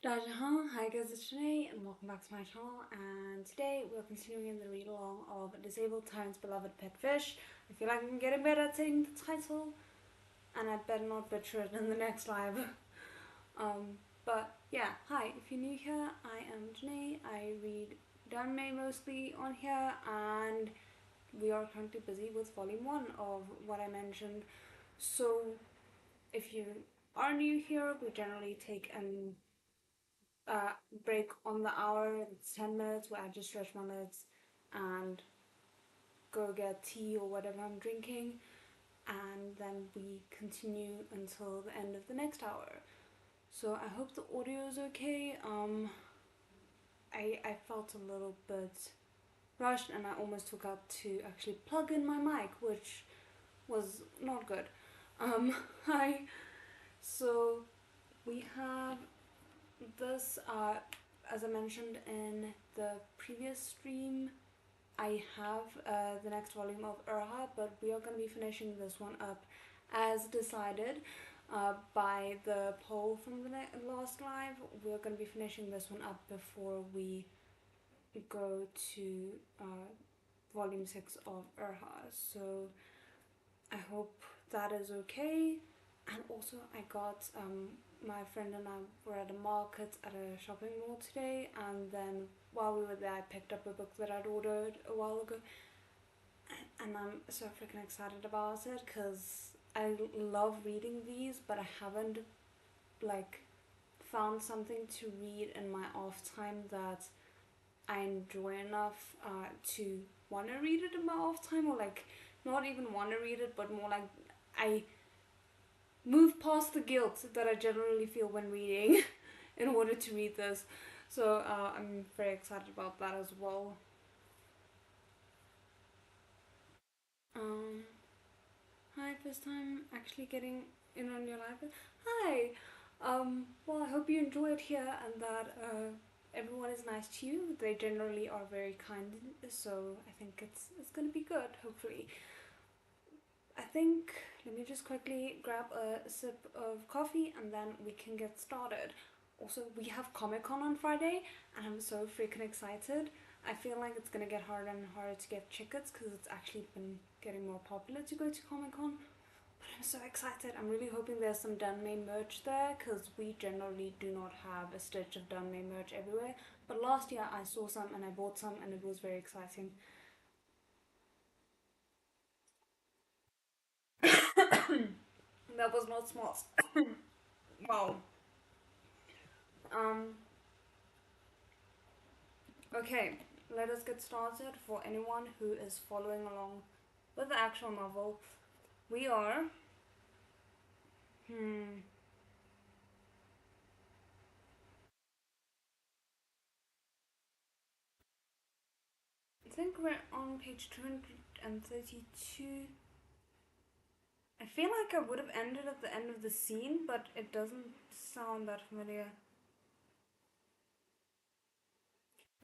Hi guys, it's Janae and welcome back to my channel, and today we're continuing the read along of Disabled Tyrant's Beloved Pet Fish. I feel like I'm getting better at saying the title and I better not butcher it in the next live. But yeah, hi, if you're new here, I am Janae. I read anime mostly on here, and we are currently busy with volume 1 of what I mentioned. So if you are new here, we generally take an break on the hour. It's 10 minutes where I just stretch my legs and go get tea or whatever I'm drinking, and then we continue until the end of the next hour. So I hope the audio is okay. I felt a little bit rushed and I almost forgot to actually plug in my mic, which was not good. Hi. So we have this, as I mentioned in the previous stream, I have the next volume of Urha, but we are going to be finishing this one up as decided by the poll from the last live. We're going to be finishing this one up before we go to volume 6 of Urha. So I hope that is okay. And also I got my friend and I were at a market at a shopping mall today, and then while we were there I picked up a book that I'd ordered a while ago, and I'm so freaking excited about it because I love reading these, but I haven't like found something to read in my off time that I enjoy enough to want to read it in my off time, or like not even want to read it, but more like I move past the guilt that I generally feel when reading in order to read this. So I'm very excited about that as well. Hi, first time actually getting in on your live. Hi. Well, I hope you enjoy it here and that everyone is nice to you. They generally are very kind, so I think it's gonna be good, hopefully. I think, let me just quickly grab a sip of coffee and then we can get started. Also, we have Comic-Con on Friday and I'm so freaking excited. I feel like it's gonna get harder and harder to get tickets because it's actually been getting more popular to go to Comic-Con. But I'm so excited. I'm really hoping there's some Danmei merch there because we generally do not have a stitch of Danmei merch everywhere. But last year I saw some and I bought some and it was very exciting. That was not smart. Wow. Um, okay, let us get started. For anyone who is following along with the actual novel, we are, I think we're on page 232. I feel like I would have ended at the end of the scene, but it doesn't sound that familiar.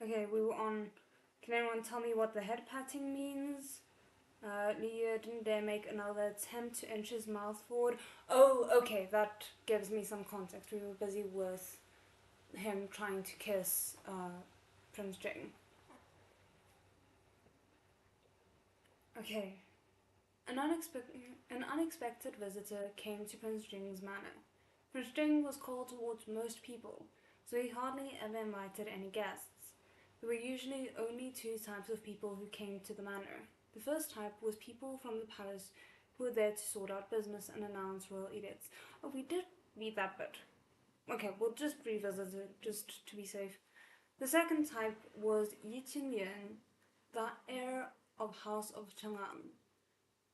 Okay, we were on, can anyone tell me what the head patting means? Liu didn't dare make another attempt to inch his mouth forward. Oh, okay, that gives me some context. We were busy with him trying to kiss Prince Jing. Okay. An unexpected visitor came to Prince Jing's manor. Prince Jing was cold towards most people, so he hardly ever invited any guests. There were usually only two types of people who came to the manor. The first type was people from the palace who were there to sort out business and announce royal edicts. Oh, we did read that bit. Okay, we'll just revisit it, just to be safe. The second type was Ying Yan, the heir of House of Chang'an.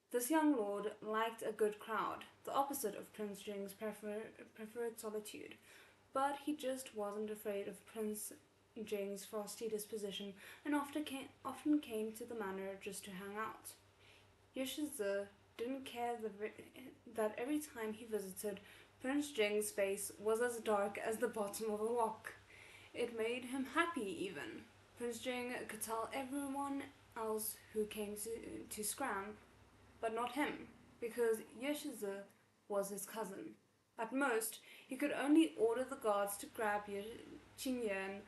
This young lord liked a good crowd, the opposite of Prince Jing's preferred solitude, but he just wasn't afraid of Prince Jing's frosty disposition and often came to the manor just to hang out. Yoshizu didn't care that every time he visited, Prince Jing's face was as dark as the bottom of a wok. It made him happy even. Prince Jing could tell everyone else who came to scram, but not him, because Yoshizu was his cousin. At most, he could only order the guards to grab Ying Yan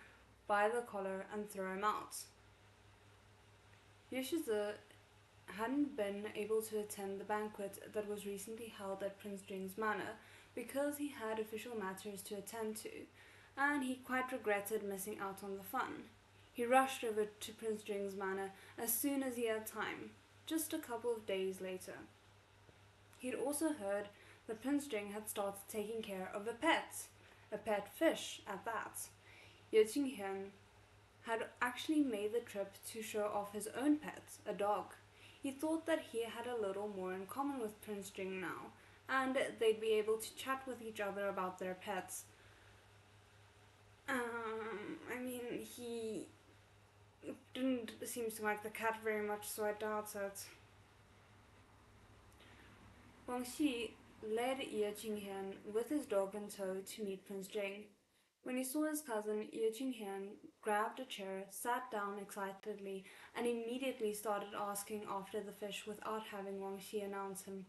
by the collar and throw him out. Yeshiza hadn't been able to attend the banquet that was recently held at Prince Jing's manor because he had official matters to attend to, and he quite regretted missing out on the fun. He rushed over to Prince Jing's manor as soon as he had time, just a couple of days later. He'd also heard that Prince Jing had started taking care of a pet fish at that. Ye Qingyan had actually made the trip to show off his own pet, a dog. He thought that he had a little more in common with Prince Jing now, and they'd be able to chat with each other about their pets. He didn't seem to like the cat very much, so I doubt it. Wang Xi led Ye Qingyan with his dog in tow to meet Prince Jing. When he saw his cousin, Ye Qingyan grabbed a chair, sat down excitedly, and immediately started asking after the fish without having Wang Xi announce him.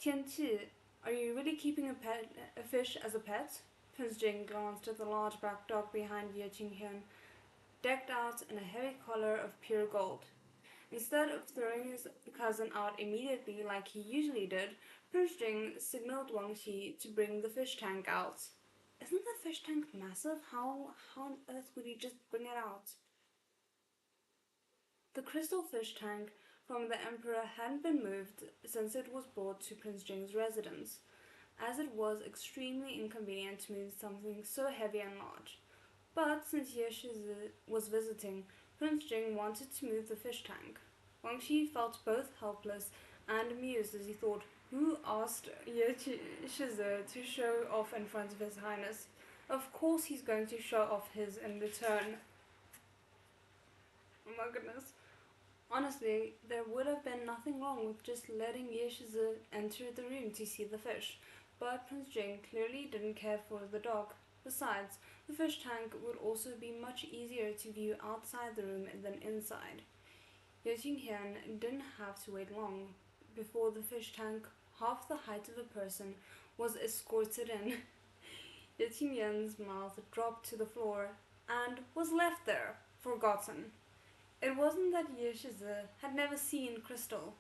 Tianqi, are you really keeping a fish as a pet? Prince Jing glanced at the large black dog behind Ye Qingyan, decked out in a heavy collar of pure gold. Instead of throwing his cousin out immediately like he usually did, Prince Jing signaled Wang Xi to bring the fish tank out. Isn't the fish tank massive? How on earth would he just bring it out? The crystal fish tank from the Emperor hadn't been moved since it was brought to Prince Jing's residence, as it was extremely inconvenient to move something so heavy and large. But since Ye Shizi was visiting, Prince Jing wanted to move the fish tank. Wang Xi felt both helpless and amused as he thought, who asked Ye Shizi to show off in front of His Highness? Of course he's going to show off his in return. Oh my goodness. Honestly, there would have been nothing wrong with just letting Ye Shizi enter the room to see the fish, but Prince Jing clearly didn't care for the dog. Besides, the fish tank would also be much easier to view outside the room than inside. Ye Qingyan didn't have to wait long before the fish tank, half the height of a person, was escorted in. Ye Qingyan's mouth dropped to the floor and was left there, forgotten. It wasn't that Ye Shizi had never seen crystal,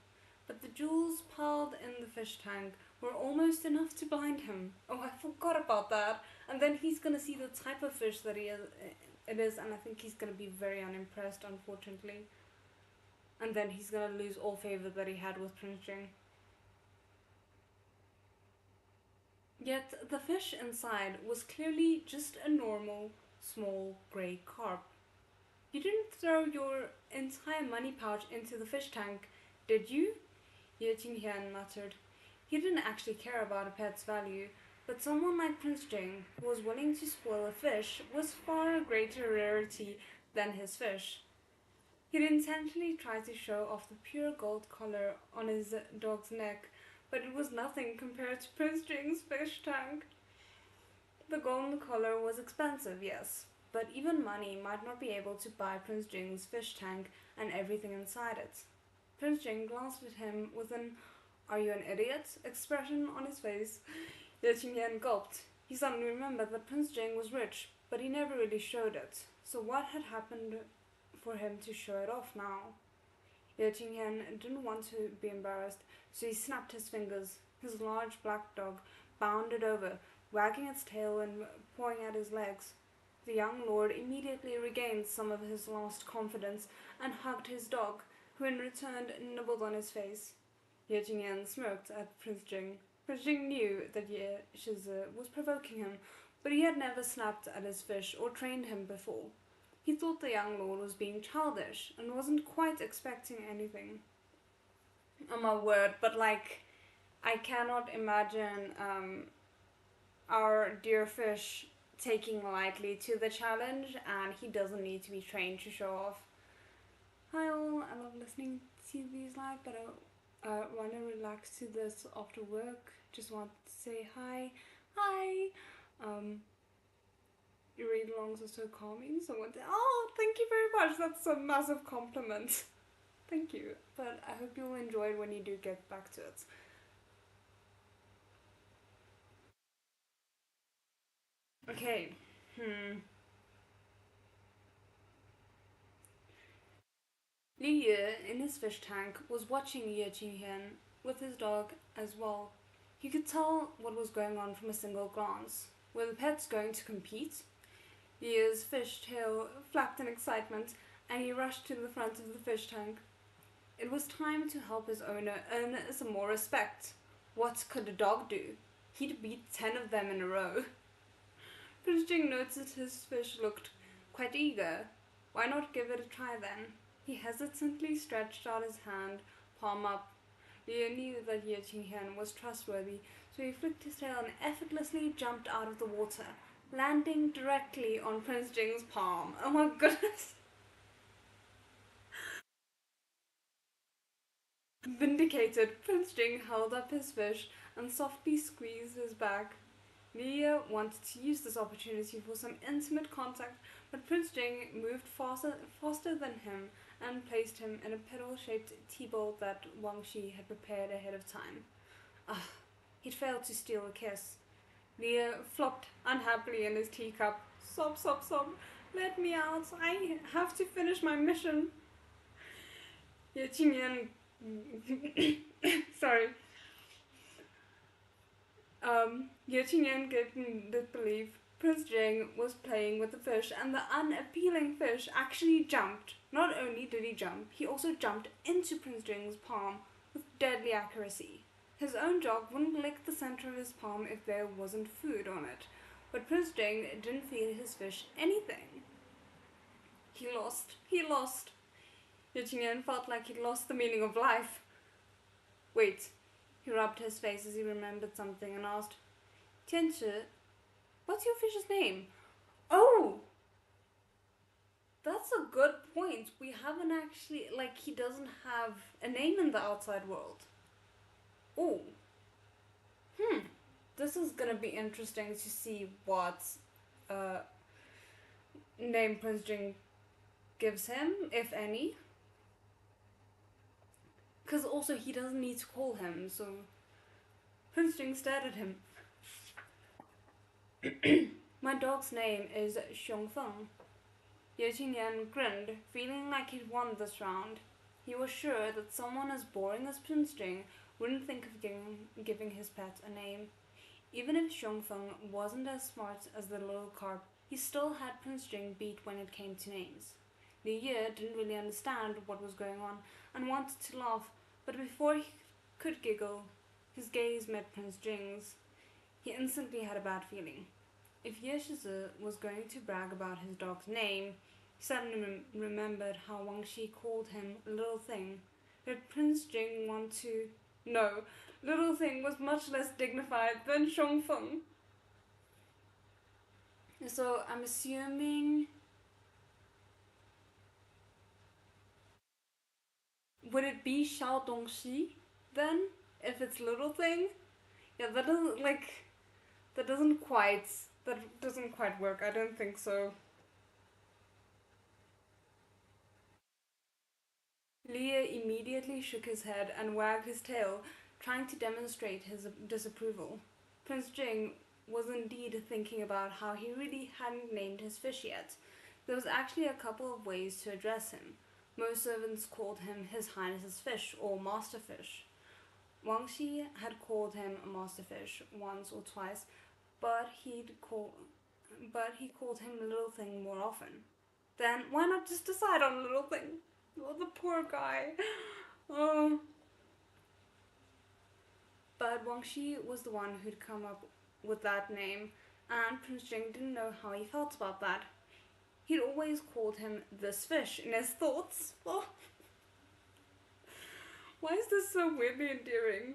but the jewels piled in the fish tank were almost enough to blind him. Oh, I forgot about that. And then he's gonna see the type of fish that it is, and I think he's gonna be very unimpressed, unfortunately. And then he's gonna lose all favor that he had with Prince Jing. Yet the fish inside was clearly just a normal, small, grey carp. You didn't throw your entire money pouch into the fish tank, did you? Ye Qingyan muttered. He didn't actually care about a pet's value, but someone like Prince Jing, who was willing to spoil a fish, was far a greater rarity than his fish. He'd intentionally tried to show off the pure gold collar on his dog's neck, but it was nothing compared to Prince Jing's fish tank. The golden collar was expensive, yes, but even money might not be able to buy Prince Jing's fish tank and everything inside it. Prince Jing glanced at him with an "Are you an idiot?" expression on his face. Ye Qingyan gulped. He suddenly remembered that Prince Jing was rich, but he never really showed it. So what had happened for him to show it off now? Ye Qingyan didn't want to be embarrassed, so he snapped his fingers. His large black dog bounded over, wagging its tail and pawing at his legs. The young lord immediately regained some of his lost confidence and hugged his dog, who in return nibbled on his face. Ye Qingyan smirked at Prince Jing. Prince Jing knew that Ye Shizi was provoking him, but he had never snapped at his fish or trained him before. He thought the young lord was being childish and wasn't quite expecting anything. Oh my word, but I cannot imagine our dear fish taking lightly to the challenge, and he doesn't need to be trained to show off. Hi all, I love listening to these live, but I want to relax to this after work. Just want to say hi. Your read-alongs are so calming. Thank you very much. That's a massive compliment. Thank you. But I hope you'll enjoy it when you do get back to it. Okay. Liu Ye, in his fish tank, was watching Ye Qingyan with his dog as well. He could tell what was going on from a single glance. Were the pets going to compete? Liu's fish tail flapped in excitement, and he rushed to the front of the fish tank. It was time to help his owner earn some more respect. What could a dog do? He'd beat 10 of them in a row. Prince Jing noticed his fish looked quite eager. Why not give it a try then? He hesitantly stretched out his hand, palm up. Liu knew that Ye Qingyan was trustworthy, so he flicked his tail and effortlessly jumped out of the water, landing directly on Prince Jing's palm. Oh my goodness! Vindicated, Prince Jing held up his fish and softly squeezed his back. Liu wanted to use this opportunity for some intimate contact, but Prince Jing moved faster than him and placed him in a petal-shaped tea bowl that Wang Shi had prepared ahead of time. Ah, he'd failed to steal a kiss. Liu flopped unhappily in his teacup. Sob, sob, sob. Let me out. I have to finish my mission. Ye Qingyan... Sorry. Ye Qingyan did believe Prince Jing was playing with the fish, and the unappealing fish actually jumped. Not only did he jump, he also jumped into Prince Jing's palm with deadly accuracy. His own dog wouldn't lick the center of his palm if there wasn't food on it, but Prince Jing didn't feed his fish anything. He lost. He lost. Ye Qingyan felt like he'd lost the meaning of life. Wait. He rubbed his face as he remembered something and asked, Tianchi, what's your fish's name? Oh! That's a good point. We haven't actually, he doesn't have a name in the outside world. Oh. This is gonna be interesting to see what name Prince Jing gives him, if any. Because also he doesn't need to call him, so Prince Jing stared at him. My dog's name is Xiongfeng. Ye Qingyan grinned, feeling like he'd won this round. He was sure that someone as boring as Prince Jing wouldn't think of giving his pet a name. Even if Xiongfeng wasn't as smart as the little carp, he still had Prince Jing beat when it came to names. Liu Ye didn't really understand what was going on and wanted to laugh, but before he could giggle, his gaze met Prince Jing's. He instantly had a bad feeling. If Ye Shizi was going to brag about his dog's name, he suddenly remembered how Wang Shi called him Little Thing. Did Prince Jing want to... No, Little Thing was much less dignified than Xiongfeng. So I'm assuming... Would it be Xiao Dongxi then? If it's Little Thing? Yeah, that doesn't quite work. I don't think so. Liu immediately shook his head and wagged his tail, trying to demonstrate his disapproval. Prince Jing was indeed thinking about how he really hadn't named his fish yet. There was actually a couple of ways to address him. Most servants called him His Highness's Fish or Master Fish. Wang Shi had called him Master Fish once or twice, but he called him Little Thing more often. Then why not just decide on Little Thing? Oh, the poor guy. Oh. But Wang Shi was the one who'd come up with that name, and Prince Jing didn't know how he felt about that. He'd always called him this fish in his thoughts. Oh. Why is this so weirdly endearing?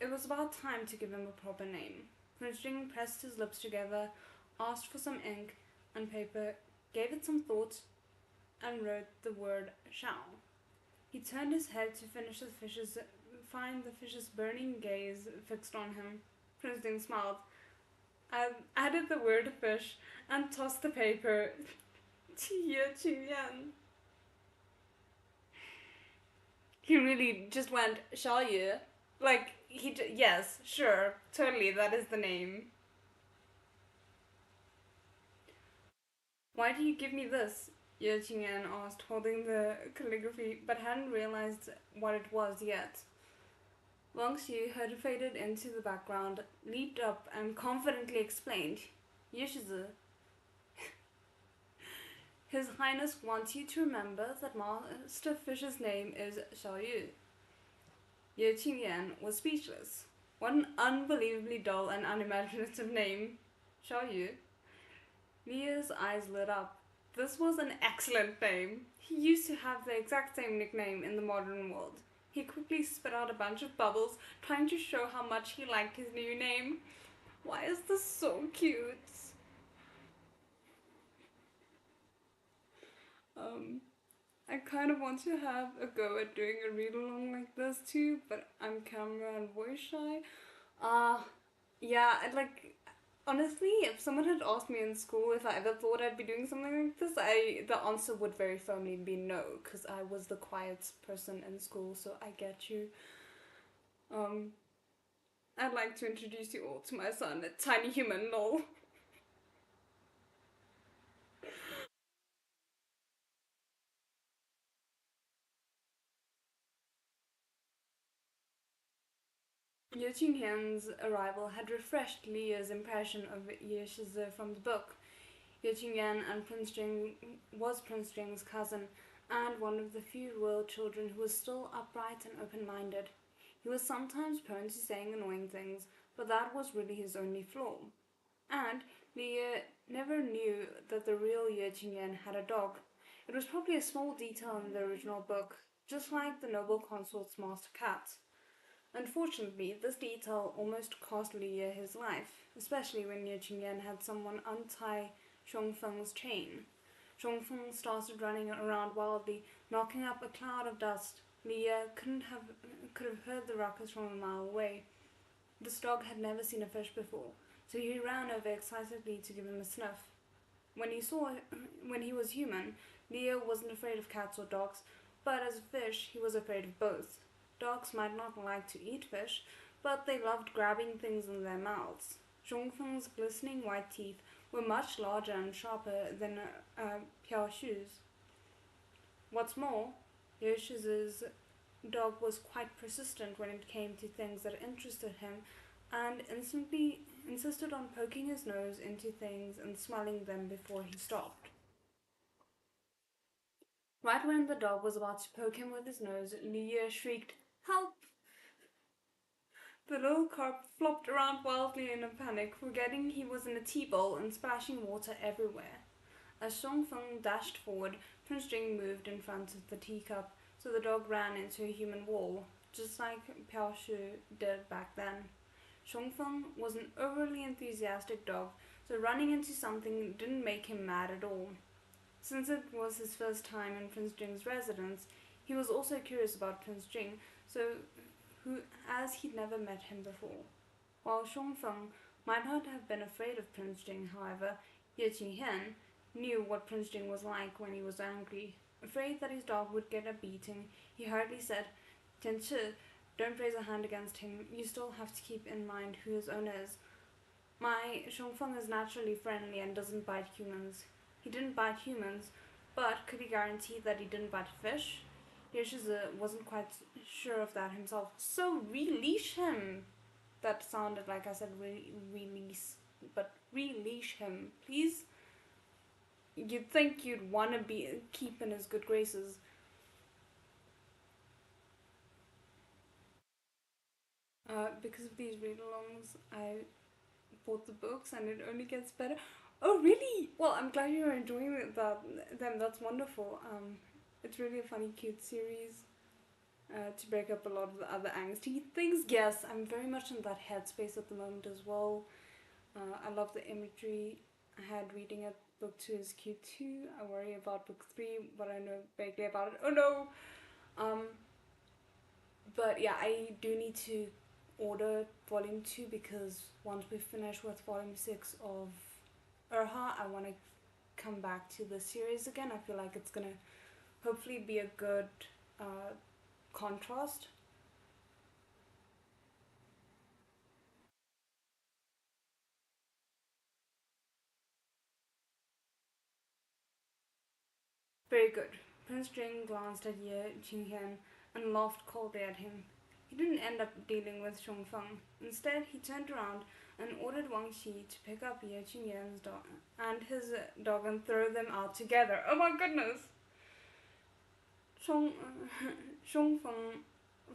It was about time to give him a proper name. Prince Jing pressed his lips together, asked for some ink and paper, gave it some thought, and wrote the word Shao. He turned his head to find the fish's burning gaze fixed on him. Prince Jing smiled, added the word fish, and tossed the paper to Ye Qingyan. He really just went, Xiao Ye. Yes, sure, totally, that is the name. Why do you give me this? Ye Qingyan asked, holding the calligraphy, but hadn't realized what it was yet. Wang Xu had faded into the background, leaped up, and confidently explained, Yishizu, His Highness wants you to remember that Master Fish's name is Xiaoyu. Ye Qingyan was speechless. What an unbelievably dull and unimaginative name. Xiaoyu. Lia's eyes lit up. This was an excellent name. He used to have the exact same nickname in the modern world. He quickly spit out a bunch of bubbles, trying to show how much he liked his new name. Why is this so cute? I kind of want to have a go at doing a read along like this too, but I'm camera and voice shy. Yeah, like honestly, if someone had asked me in school if I ever thought I'd be doing something like this, the answer would very firmly be no, because I was the quiet person in school, so I get you. I'd like to introduce you all to my son, a tiny human, lol. Ye Qingyan's arrival had refreshed Lia's impression of Ye Shizi from the book. Ye Qingyan and was Prince Jing's cousin, and one of the few royal children who was still upright and open-minded. He was sometimes prone to saying annoying things, but that was really his only flaw. And Lia never knew that the real Ye Qingyan had a dog. It was probably a small detail in the original book, just like the noble consort's master cat. Unfortunately, this detail almost cost Lia his life, especially when Ye Qingyan had someone untie Zhongfeng's chain. Zhongfeng started running around wildly, knocking up a cloud of dust. Lia could have heard the ruckus from a mile away. This dog had never seen a fish before, so he ran over excitedly to give him a sniff. When he was human, Lia wasn't afraid of cats or dogs, but as a fish, he was afraid of both. Dogs might not like to eat fish, but they loved grabbing things in their mouths. Zhongfeng's glistening white teeth were much larger and sharper than Piao Xu's. What's more, Yoshi's dog was quite persistent when it came to things that interested him, and instantly insisted on poking his nose into things and smelling them before he stopped. Right when the dog was about to poke him with his nose, Liu shrieked, Help! The little carp flopped around wildly in a panic, forgetting he was in a tea bowl and splashing water everywhere. As Zhongfeng dashed forward, Prince Jing moved in front of the teacup, so the dog ran into a human wall, just like Piao Shu did back then. Zhongfeng was an overly enthusiastic dog, so running into something didn't make him mad at all. Since it was his first time in Prince Jing's residence, he was also curious about Prince Jing, as he'd never met him before. While Zhongfeng might not have been afraid of Prince Jing, however, Ye Qingyan knew what Prince Jing was like when he was angry. Afraid that his dog would get a beating, he hurriedly said, Tianchi, don't raise a hand against him. You still have to keep in mind who his owner is. My Zhongfeng is naturally friendly and doesn't bite humans. He didn't bite humans, but could he guarantee that he didn't bite a fish? Yoshizu wasn't quite sure of that himself. So release him! That sounded like I said release, but release him, please? You'd think you'd want to keep in his good graces. Because of these read-alongs, I bought the books and it only gets better. Oh, really? Well, I'm glad you're enjoying them. That's wonderful. It's really a funny, cute series to break up a lot of the other angsty things. Yes, I'm very much in that headspace at the moment as well. I love the imagery. I had reading it. Book 2 is cute too. I worry about book 3, what I know vaguely about it. Oh no! But yeah, I do need to order volume 2 because once we finish with volume 6 of Urha, I want to come back to the series again. I feel like it's gonna hopefully be a good contrast. Very good. Prince Jing glanced at Ye Qingyan and laughed coldly at him. He didn't end up dealing with Feng. Instead, he turned around and ordered Wang Xi to pick up Ye Qingyan's dog and his dog and throw them out together. Oh my goodness! Feng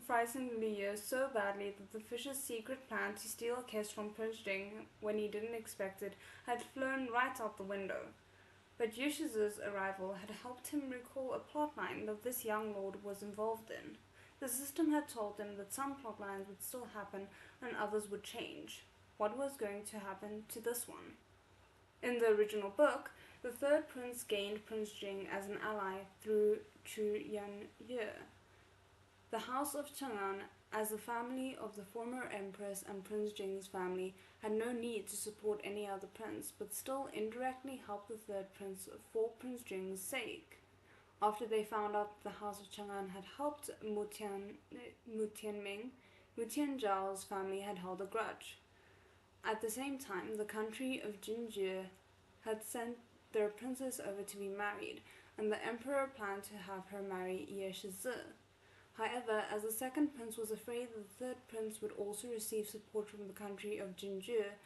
frightened Ye so badly that the fish's secret plan to steal a kiss from Prince Jing when he didn't expect it had flown right out the window. But Yushizu's arrival had helped him recall a plotline that this young lord was involved in. The system had told him that some plotlines would still happen and others would change. What was going to happen to this one? In the original book, the third prince gained Prince Jing as an ally through Chu Yan Ye. The House of Chang'an, as the family of the former empress and Prince Jing's family, had no need to support any other prince, but still indirectly helped the third prince for Prince Jing's sake. After they found out the House of Chang'an had helped Mu Tianming, Mu Tianzhao's family had held a grudge. At the same time, the country of Jinjie had sent their princess over to be married, and the emperor planned to have her marry Ye Shizi. However, as the second prince was afraid that the third prince would also receive support from the country of Jinjie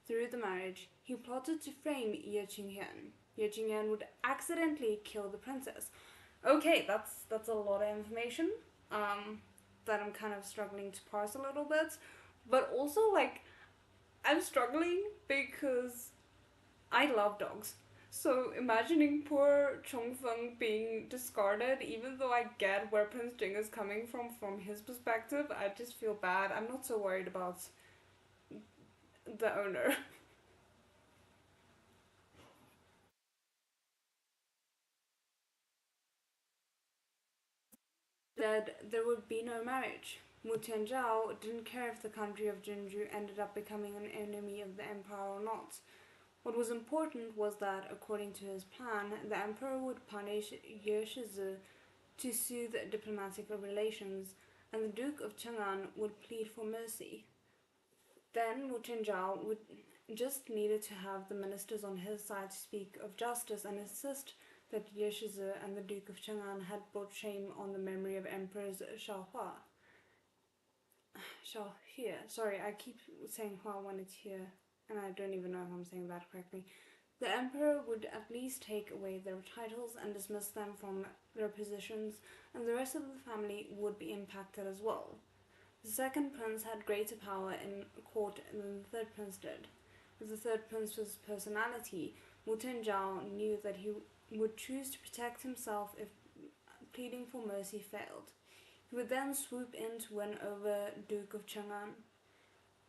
through the marriage, he plotted to frame Ye Qingyan. Ye Qingyan would accidentally kill the princess. Okay, that's a lot of information that I'm kind of struggling to parse a little bit. But also, like, I'm struggling because I love dogs. So imagining poor Chongfeng being discarded, even though I get where Prince Jing is coming from his perspective, I just feel bad. I'm not so worried about the owner. That there would be no marriage. Mu Tianzhao didn't care if the country of Jinju ended up becoming an enemy of the empire or not. What was important was that, according to his plan, the emperor would punish Ye Shizi to soothe diplomatic relations, and the Duke of Chang'an would plead for mercy. Then Wu Tianzhao would just needed to have the ministers on his side to speak of justice and insist that Ye Shizi and the Duke of Chang'an had brought shame on the memory of Emperors Xiao He. Sorry, I keep saying Hua when it's here, and I don't even know if I'm saying that correctly. The emperor would at least take away their titles and dismiss them from their positions, and the rest of the family would be impacted as well. The second prince had greater power in court than the third prince did. With the third prince's personality, Wu Tianzhao knew that he would choose to protect himself if pleading for mercy failed. He would then swoop in to win over Duke of Chang'an.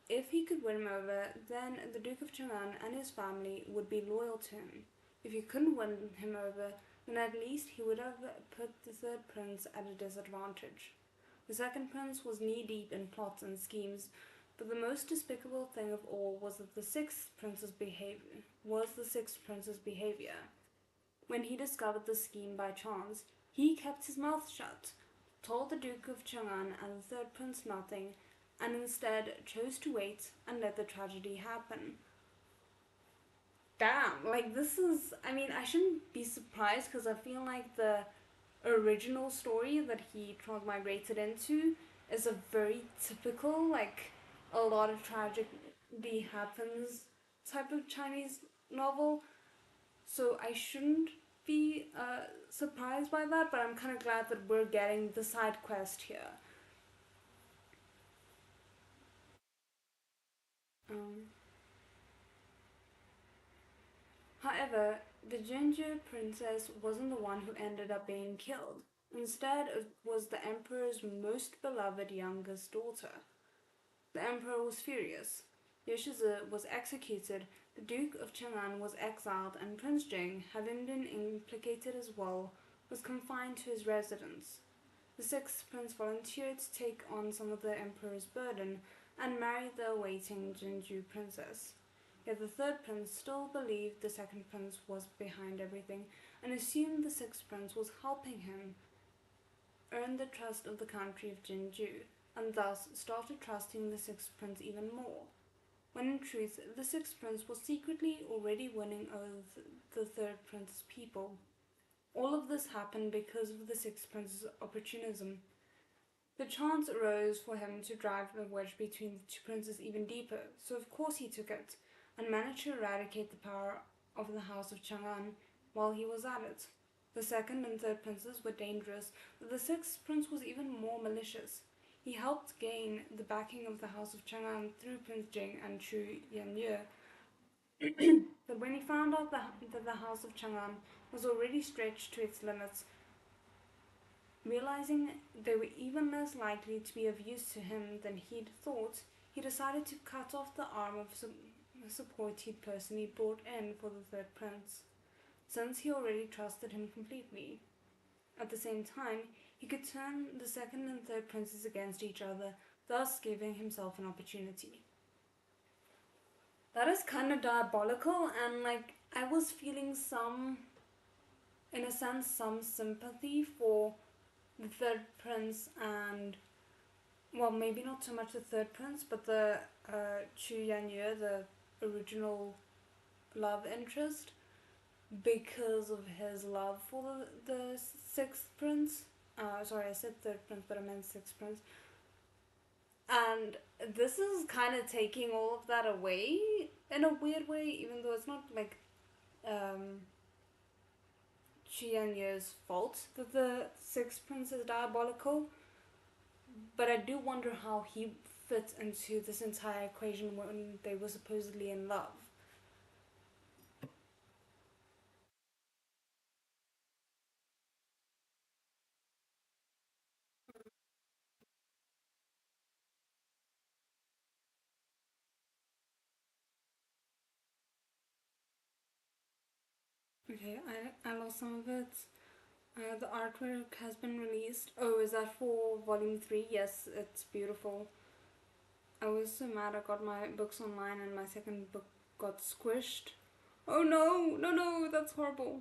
If he could win him over, then the Duke of Chang'an and his family would be loyal to him. If he couldn't win him over, then at least he would have put the third prince at a disadvantage. The second prince was knee-deep in plots and schemes, but the most despicable thing of all was the sixth prince's behavior. When he discovered the scheme by chance, he kept his mouth shut, told the Duke of Chang'an and the third prince nothing, and instead chose to wait and let the tragedy happen. Damn, like this is, I shouldn't be surprised because I feel like the original story that he transmigrated into is a very typical, like, a lot of tragedy happens type of Chinese novel. So I shouldn't be surprised by that, but I'm kind of glad that we're getting the side quest here. Um, However, the ginger princess wasn't the one who ended up being killed. Instead, it was the emperor's most beloved youngest daughter. The emperor was furious. Yoshizu was executed, the Duke of Chang'an was exiled, and Prince Jing, having been implicated as well, was confined to his residence. The sixth prince volunteered to take on some of the emperor's burden and marry the awaiting Jinju princess. Yet the third prince still believed the second prince was behind everything and assumed the sixth prince was helping him earn the trust of the country of Jinju, and thus started trusting the sixth prince even more, when in truth the sixth prince was secretly already winning over the third prince's people. All of this happened because of the Sixth Prince's opportunism. The chance arose for him to drive the wedge between the two princes even deeper, so of course he took it, and managed to eradicate the power of the House of Chang'an while he was at it. The second and third princes were dangerous, but the sixth prince was even more malicious. He helped gain the backing of the House of Chang'an through Prince Jing and Chu Yanye. But when he found out that the House of Chang'an was already stretched to its limits, realizing they were even less likely to be of use to him than he'd thought, he decided to cut off the arm of support he'd personally brought in for the third prince, since he already trusted him completely. At the same time, he could turn the second and third princes against each other, thus giving himself an opportunity. That is kind of diabolical, and I was feeling in a sense, some sympathy for the third prince and, well, maybe not so much the third prince, but the Chu Yanyu, the original love interest, because of his love for the sixth prince. Sorry, I said third prince, but I meant sixth prince. And this is kind of taking all of that away in a weird way, even though it's not like Chianye's fault that the sixth prince is diabolical. But I do wonder how he fits into this entire equation when they were supposedly in love. Okay, I lost some of it. The artwork has been released. Oh, is that for volume 3? Yes, it's beautiful. I was so mad I got my books online and my second book got squished. Oh no, no, no, that's horrible.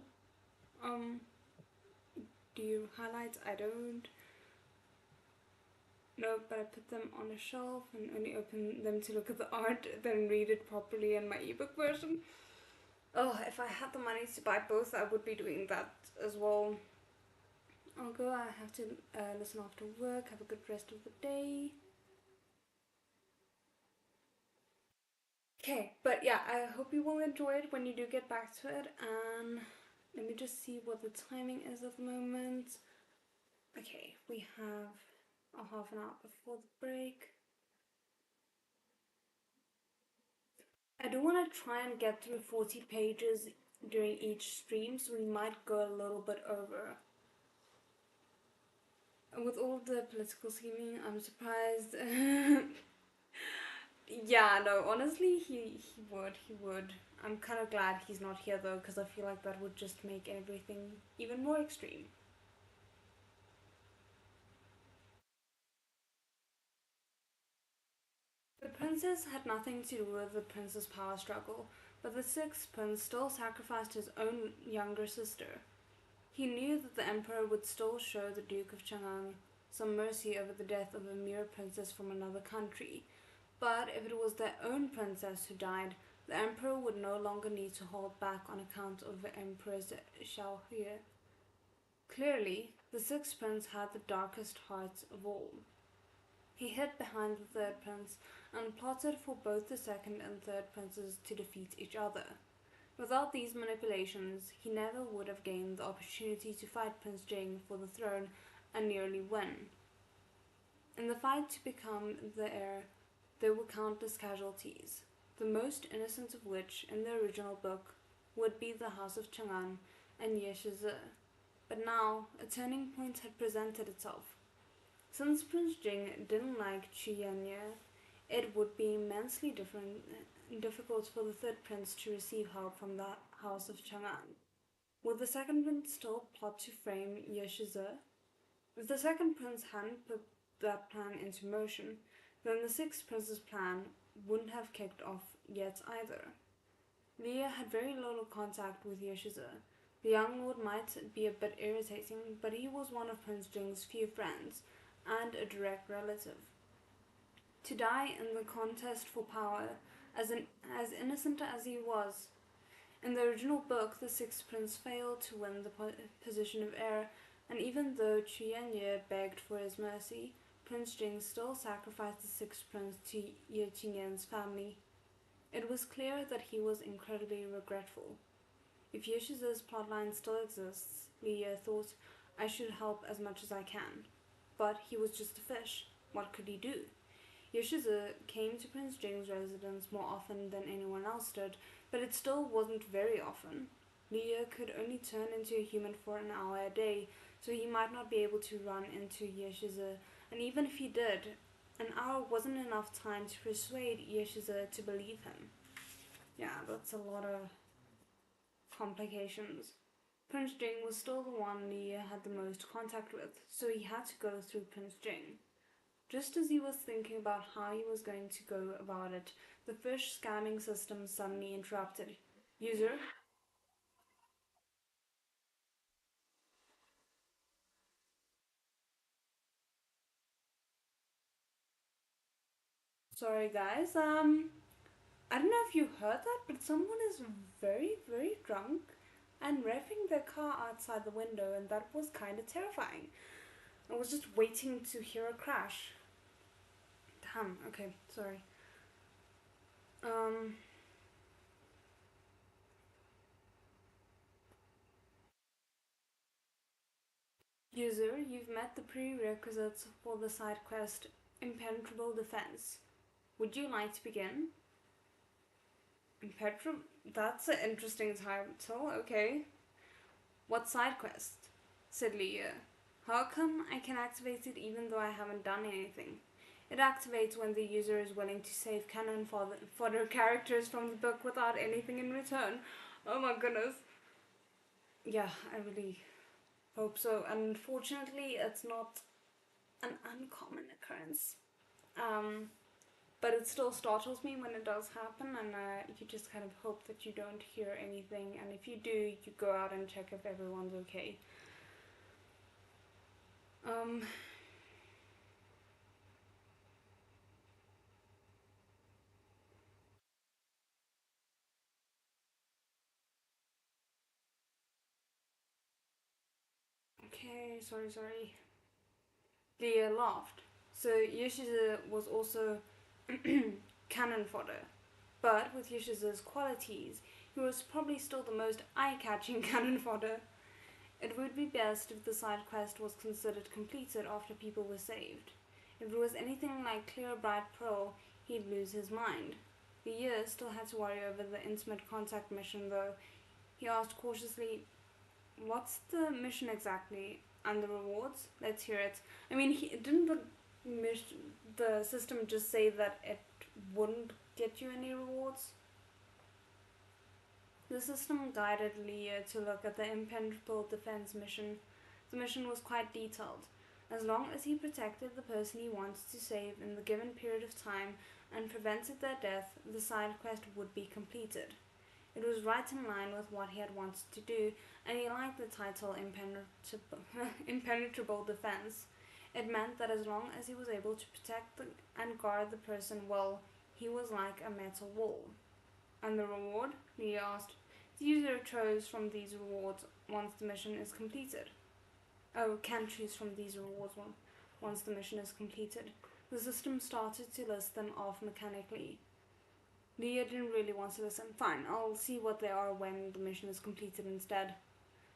Do you highlight? I don't. No, but I put them on a shelf and only open them to look at the art, then read it properly in my ebook version. Oh, if I had the money to buy both, I would be doing that as well. I'll go. I have to listen after work. Have a good rest of the day. Okay, but yeah, I hope you will enjoy it when you do get back to it. And let me just see what the timing is at the moment. Okay, we have a half an hour before the break. I do want to try and get through 40 pages during each stream, so we might go a little bit over. With all the political scheming, I'm surprised. Yeah, no, honestly, he would. I'm kind of glad he's not here though, because I feel like that would just make everything even more extreme. The princess had nothing to do with the prince's power struggle, but the sixth prince still sacrificed his own younger sister. He knew that the emperor would still show the Duke of Chang'an some mercy over the death of a mere princess from another country, but if it was their own princess who died, the emperor would no longer need to hold back on account of the empress Xiaohe. Clearly, the sixth prince had the darkest heart of all. He hid behind the third prince and plotted for both the second and third princes to defeat each other. Without these manipulations, he never would have gained the opportunity to fight Prince Jing for the throne and nearly win. In the fight to become the heir, there were countless casualties, the most innocent of which, in the original book, would be the House of Chang'an and Ye Shizi. But now, a turning point had presented itself. Since Prince Jing didn't like Qu Yanyi, it would be immensely difficult for the third prince to receive help from the House of Chang'an. Would the second prince still plot to frame Ye Shizi? If the second prince hadn't put that plan into motion, then the sixth prince's plan wouldn't have kicked off yet either. Leah had very little contact with Ye Shizi. The young lord might be a bit irritating, but he was one of Prince Jing's few friends, and a direct relative. To die in the contest for power, as innocent as he was, In the original book, the Sixth Prince failed to win the position of heir, and even though Chu Yanye begged for his mercy, Prince Jing still sacrificed the Sixth Prince to Ye Qingyan's family. It was clear that he was incredibly regretful. If Yeshiza's plotline still exists, Li Ye thought, I should help as much as I can. But he was just a fish. What could he do? Yeshiza came to Prince Jing's residence more often than anyone else did, but it still wasn't very often. Li Ye could only turn into a human for an hour a day, so he might not be able to run into Yeshiza, and even if he did, an hour wasn't enough time to persuade Yeshiza to believe him. Yeah, that's a lot of complications. Prince Jing was still the one Li Ye had the most contact with, so he had to go through Prince Jing. Just as he was thinking about how he was going to go about it, the fish scamming system suddenly interrupted. User? Sorry guys, I don't know if you heard that, but someone is very, very drunk and revving their car outside the window, and that was kind of terrifying. I was just waiting to hear a crash. Damn, okay, sorry. Um, User, you've met the prerequisites for the side quest Impenetrable Defense. Would you like to begin? Impenetrable? That's an interesting title, okay. What side quest? Said Leah. How come I can activate it even though I haven't done anything? It activates when the user is willing to save canon fodder characters from the book without anything in return. Oh my goodness. Yeah, I really hope so. Unfortunately, it's not an uncommon occurrence. Um, but it still startles me when it does happen, and you just kind of hope that you don't hear anything, and if you do, you go out and check if everyone's okay. Um, okay, sorry. Leah laughed. So Yoshiza was also cannon fodder. But with Yoshiza's qualities, he was probably still the most eye-catching cannon fodder. It would be best if the side quest was considered completed after people were saved. If it was anything like Clear Bright Pearl, he'd lose his mind. The year still had to worry over the intimate contact mission though. He asked cautiously, what's the mission exactly? And the rewards? Let's hear it. I mean, didn't the system just say that it wouldn't get you any rewards? The system guided Leah to look at the impenetrable defense mission. The mission was quite detailed. As long as he protected the person he wanted to save in the given period of time and prevented their death, the side quest would be completed. It was right in line with what he had wanted to do, and he liked the title Impenetrable Defense. It meant that as long as he was able to protect and guard the person well, he was like a metal wall. And the reward? Lee asked. The user chose from these rewards once the mission is completed. Oh, can choose from these rewards once the mission is completed. The system started to list them off mechanically. Leah didn't really want to listen. Fine, I'll see what they are when the mission is completed instead.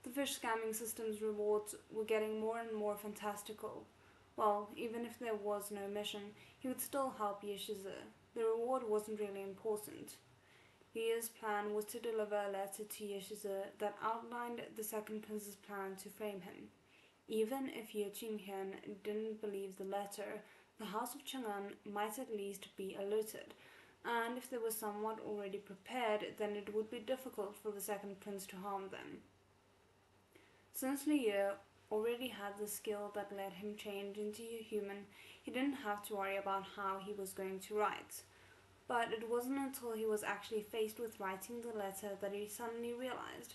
The fish scamming system's rewards were getting more and more fantastical. Well, even if there was no mission, he would still help Yeshiza. The reward wasn't really important. Leah's plan was to deliver a letter to Yeshiza that outlined the second prince's plan to frame him. Even if Ye Qingyan didn't believe the letter, the House of Chang'an might at least be alerted, and if they were somewhat already prepared, then it would be difficult for the second prince to harm them. Since Liu already had the skill that let him change into a human, he didn't have to worry about how he was going to write. But it wasn't until he was actually faced with writing the letter that he suddenly realized.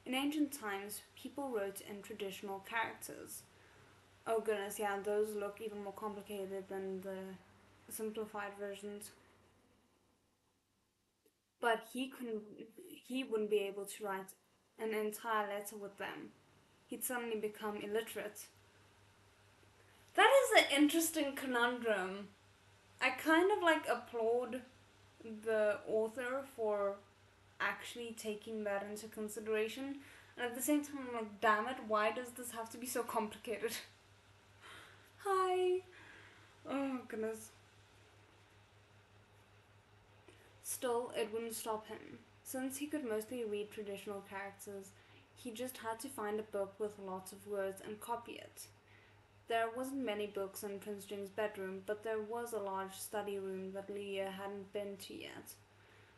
In ancient times, people wrote in traditional characters. Oh goodness, yeah, those look even more complicated than the simplified versions. but he wouldn't be able to write an entire letter with them. He'd suddenly become illiterate. That is an interesting conundrum. I kind of applaud the author for actually taking that into consideration, and at the same time I'm like, damn it, why does this have to be so complicated? Hi. Oh goodness. Still, it wouldn't stop him. Since he could mostly read traditional characters, he just had to find a book with lots of words and copy it. There wasn't many books in Prince Jing's bedroom, but there was a large study room that Leah hadn't been to yet.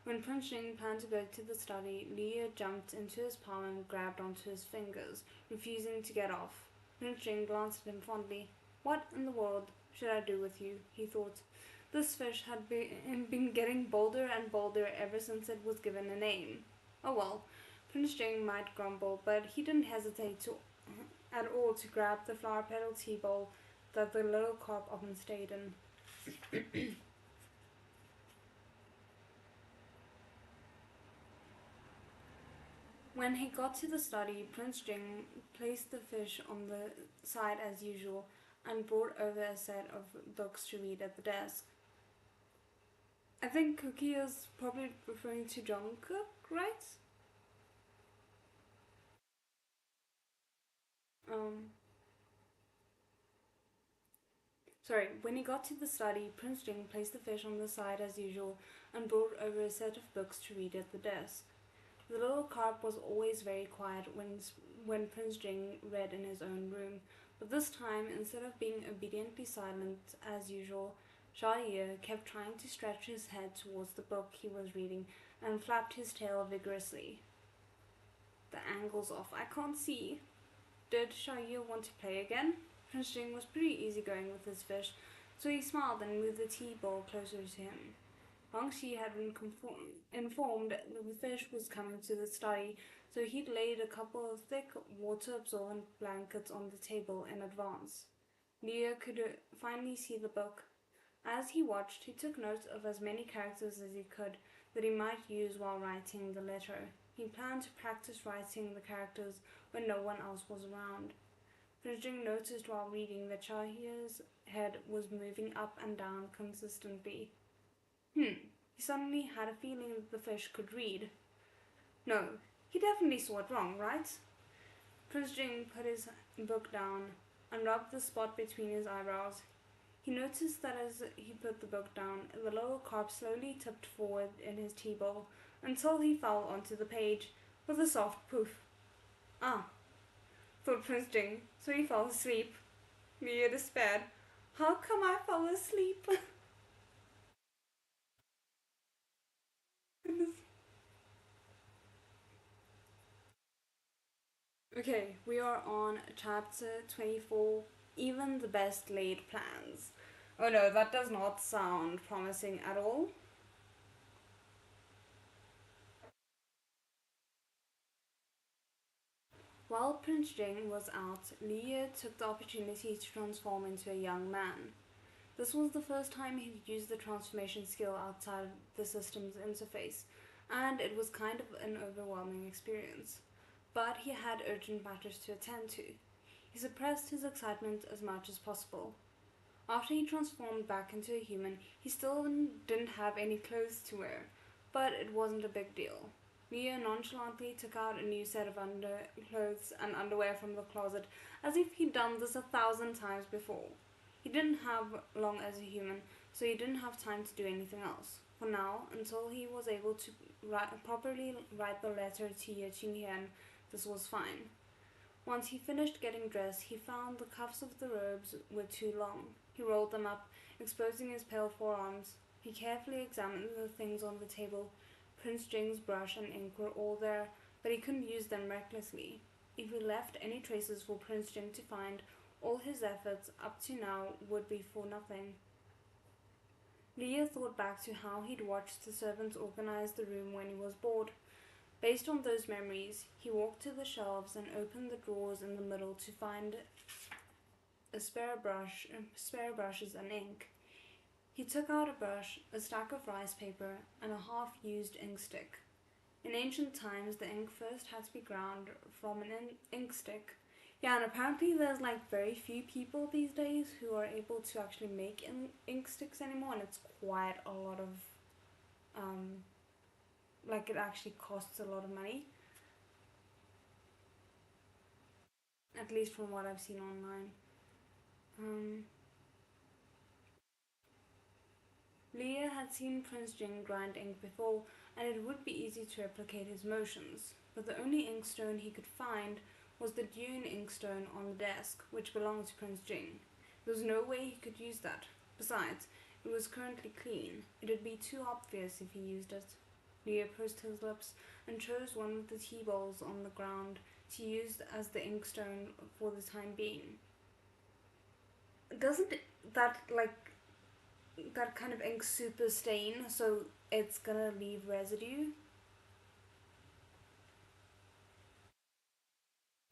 When Prince Jing planned to go to the study, Leah jumped into his palm and grabbed onto his fingers, refusing to get off. Prince Jing glanced at him fondly. What in the world should I do with you? He thought. This fish had been getting bolder and bolder ever since it was given a name. Oh well, Prince Jing might grumble, but he didn't hesitate at all to grab the flower petal tea bowl that the little carp often stayed in. When he got to the study, Prince Jing placed the fish on the side as usual and brought over a set of books to read at the desk. I think Cookie is probably referring to Jungkook, right? When he got to the study, Prince Jing placed the fish on the side as usual and brought over a set of books to read at the desk. The little carp was always very quiet when Prince Jing read in his own room, but this time, instead of being obediently silent as usual, Shahir kept trying to stretch his head towards the book he was reading and flapped his tail vigorously. The angle's off, I can't see. Did Shahir want to play again? Prince Jing was pretty easygoing with his fish, so he smiled and moved the tea bowl closer to him. Bangxi had been informed that the fish was coming to the study, so he'd laid a couple of thick, water-absorbent blankets on the table in advance. Leah could finally see the book. As he watched, he took notes of as many characters as he could that he might use while writing the letter. He planned to practice writing the characters when no one else was around. Prince Jing noticed while reading that Shahir's head was moving up and down consistently. He suddenly had a feeling that the fish could read. No, he definitely saw it wrong, right? Prince Jing put his book down and rubbed the spot between his eyebrows. He noticed that as he put the book down, the little carp slowly tipped forward in his tea bowl until he fell onto the page with a soft poof. Ah, thought Prince Jing, so he fell asleep. Leah despaired. How come I fell asleep? Okay, we are on chapter 24, Even the Best Laid Plans. Oh no, that does not sound promising at all. While Prince Jing was out, Leah took the opportunity to transform into a young man. This was the first time he'd used the transformation skill outside the system's interface, and it was kind of an overwhelming experience. But he had urgent matters to attend to. He suppressed his excitement as much as possible. After he transformed back into a human, he still didn't have any clothes to wear, but it wasn't a big deal. Leah nonchalantly took out a new set of underclothes and underwear from the closet as if he'd done this 1,000 times before. He didn't have long as a human, so he didn't have time to do anything else. For now, until he was able to properly write the letter to Ying Yan, this was fine. Once he finished getting dressed, he found the cuffs of the robes were too long. He rolled them up, exposing his pale forearms. He carefully examined the things on the table. Prince Jing's brush and ink were all there, but he couldn't use them recklessly. If he left any traces for Prince Jing to find, all his efforts up to now would be for nothing. Leah thought back to how he'd watched the servants organize the room when he was bored. Based on those memories, he walked to the shelves and opened the drawers in the middle to find spare brushes and ink. He took out a brush, a stack of rice paper, and a half-used ink stick. In ancient times, the ink first had to be ground from an ink stick. Yeah, and apparently there's like very few people these days who are able to actually make ink sticks anymore, and it's quite a lot of, like it actually costs a lot of money. At least from what I've seen online. Leah had seen Prince Jing grind ink before, and it would be easy to replicate his motions, but the only inkstone he could find was the Dune inkstone on the desk, which belonged to Prince Jing. There was no way he could use that. Besides, it was currently clean. It would be too obvious if he used it. Leah pursed his lips and chose one of the tea bowls on the ground to use as the inkstone for the time being. Doesn't that that kind of ink super stain, so it's gonna leave residue?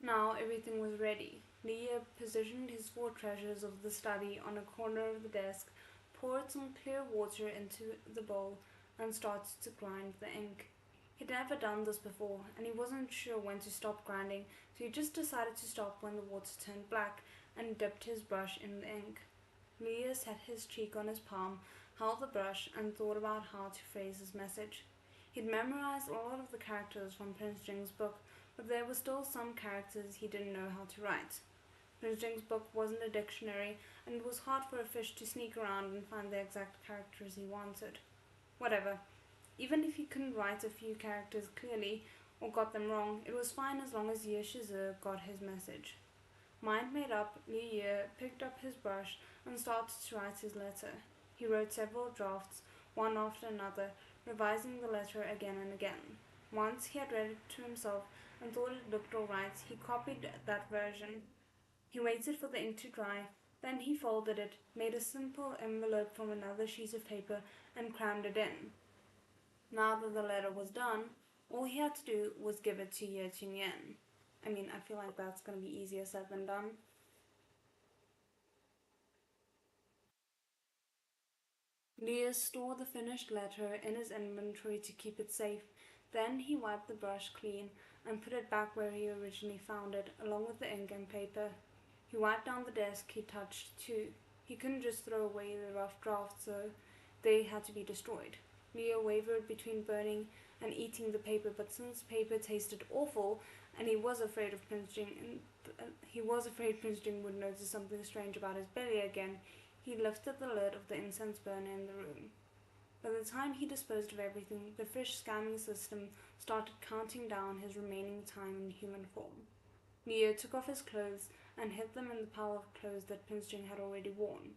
Now everything was ready. Leah positioned his four treasures of the study on a corner of the desk, poured some clear water into the bowl, and started to grind the ink. He'd never done this before, and he wasn't sure when to stop grinding, so he just decided to stop when the water turned black and dipped his brush in the ink. Leah set his cheek on his palm, held the brush, and thought about how to phrase his message. He'd memorized a lot of the characters from Prince Jing's book, but there were still some characters he didn't know how to write. Prince Jing's book wasn't a dictionary, and it was hard for a fish to sneak around and find the exact characters he wanted. Whatever. Even if he couldn't write a few characters clearly, or got them wrong, it was fine as long as Ye Shizi got his message. Mind made up, Li Ye picked up his brush and started to write his letter. He wrote several drafts, one after another, revising the letter again and again. Once he had read it to himself and thought it looked all right, he copied that version. He waited for the ink to dry, then he folded it, made a simple envelope from another sheet of paper, and crammed it in. Now that the letter was done, all he had to do was give it to Ying Yan. I mean, I feel like that's going to be easier said than done. Leah stored the finished letter in his inventory to keep it safe. Then he wiped the brush clean and put it back where he originally found it, along with the ink and paper. He wiped down the desk he touched too. He couldn't just throw away the rough drafts, so they had to be destroyed. Leah wavered between burning and eating the paper, but since paper tasted awful, and he was afraid Prince Jing would notice something strange about his belly again, he lifted the lid of the incense burner in the room. By the time he disposed of everything, the fish scanning system started counting down his remaining time in human form. Leah took off his clothes and hid them in the pile of clothes that Prince Jing had already worn.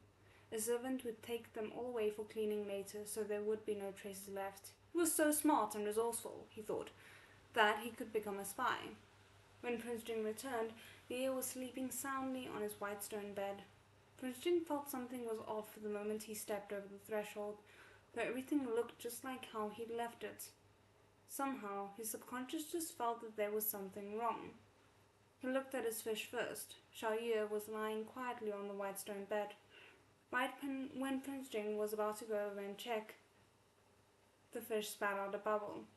A servant would take them all away for cleaning later, so there would be no traces left. He was so smart and resourceful, he thought, that he could become a spy. When Prince Jing returned, Leah was sleeping soundly on his white stone bed. Prince Jing felt something was off the moment he stepped over the threshold, though everything looked just like how he'd left it. Somehow, his subconscious just felt that there was something wrong. He looked at his fish first. Xiaoye was lying quietly on the white stone bed. Right when Prince Jing was about to go over and check, the fish spat out a bubble.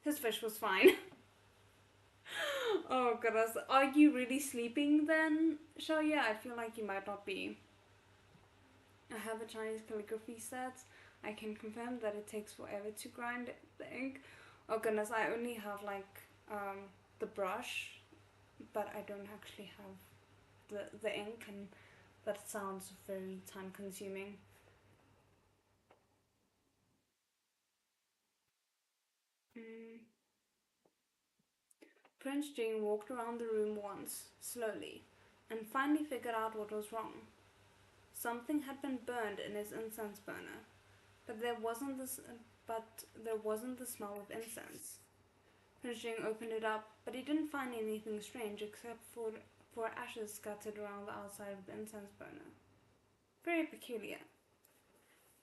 His fish was fine. Oh goodness, are you really sleeping then, Xiaoye? I feel like you might not be. I have a Chinese calligraphy set. I can confirm that it takes forever to grind the ink. Oh goodness, I only have like the brush, but I don't actually have the ink, and that sounds very time consuming. Mm. Prince Jing walked around the room once, slowly, and finally figured out what was wrong. Something had been burned in his incense burner, but there wasn't the smell of incense. Prince Jing opened it up, but he didn't find anything strange except for ashes scattered around the outside of the incense burner. Very peculiar.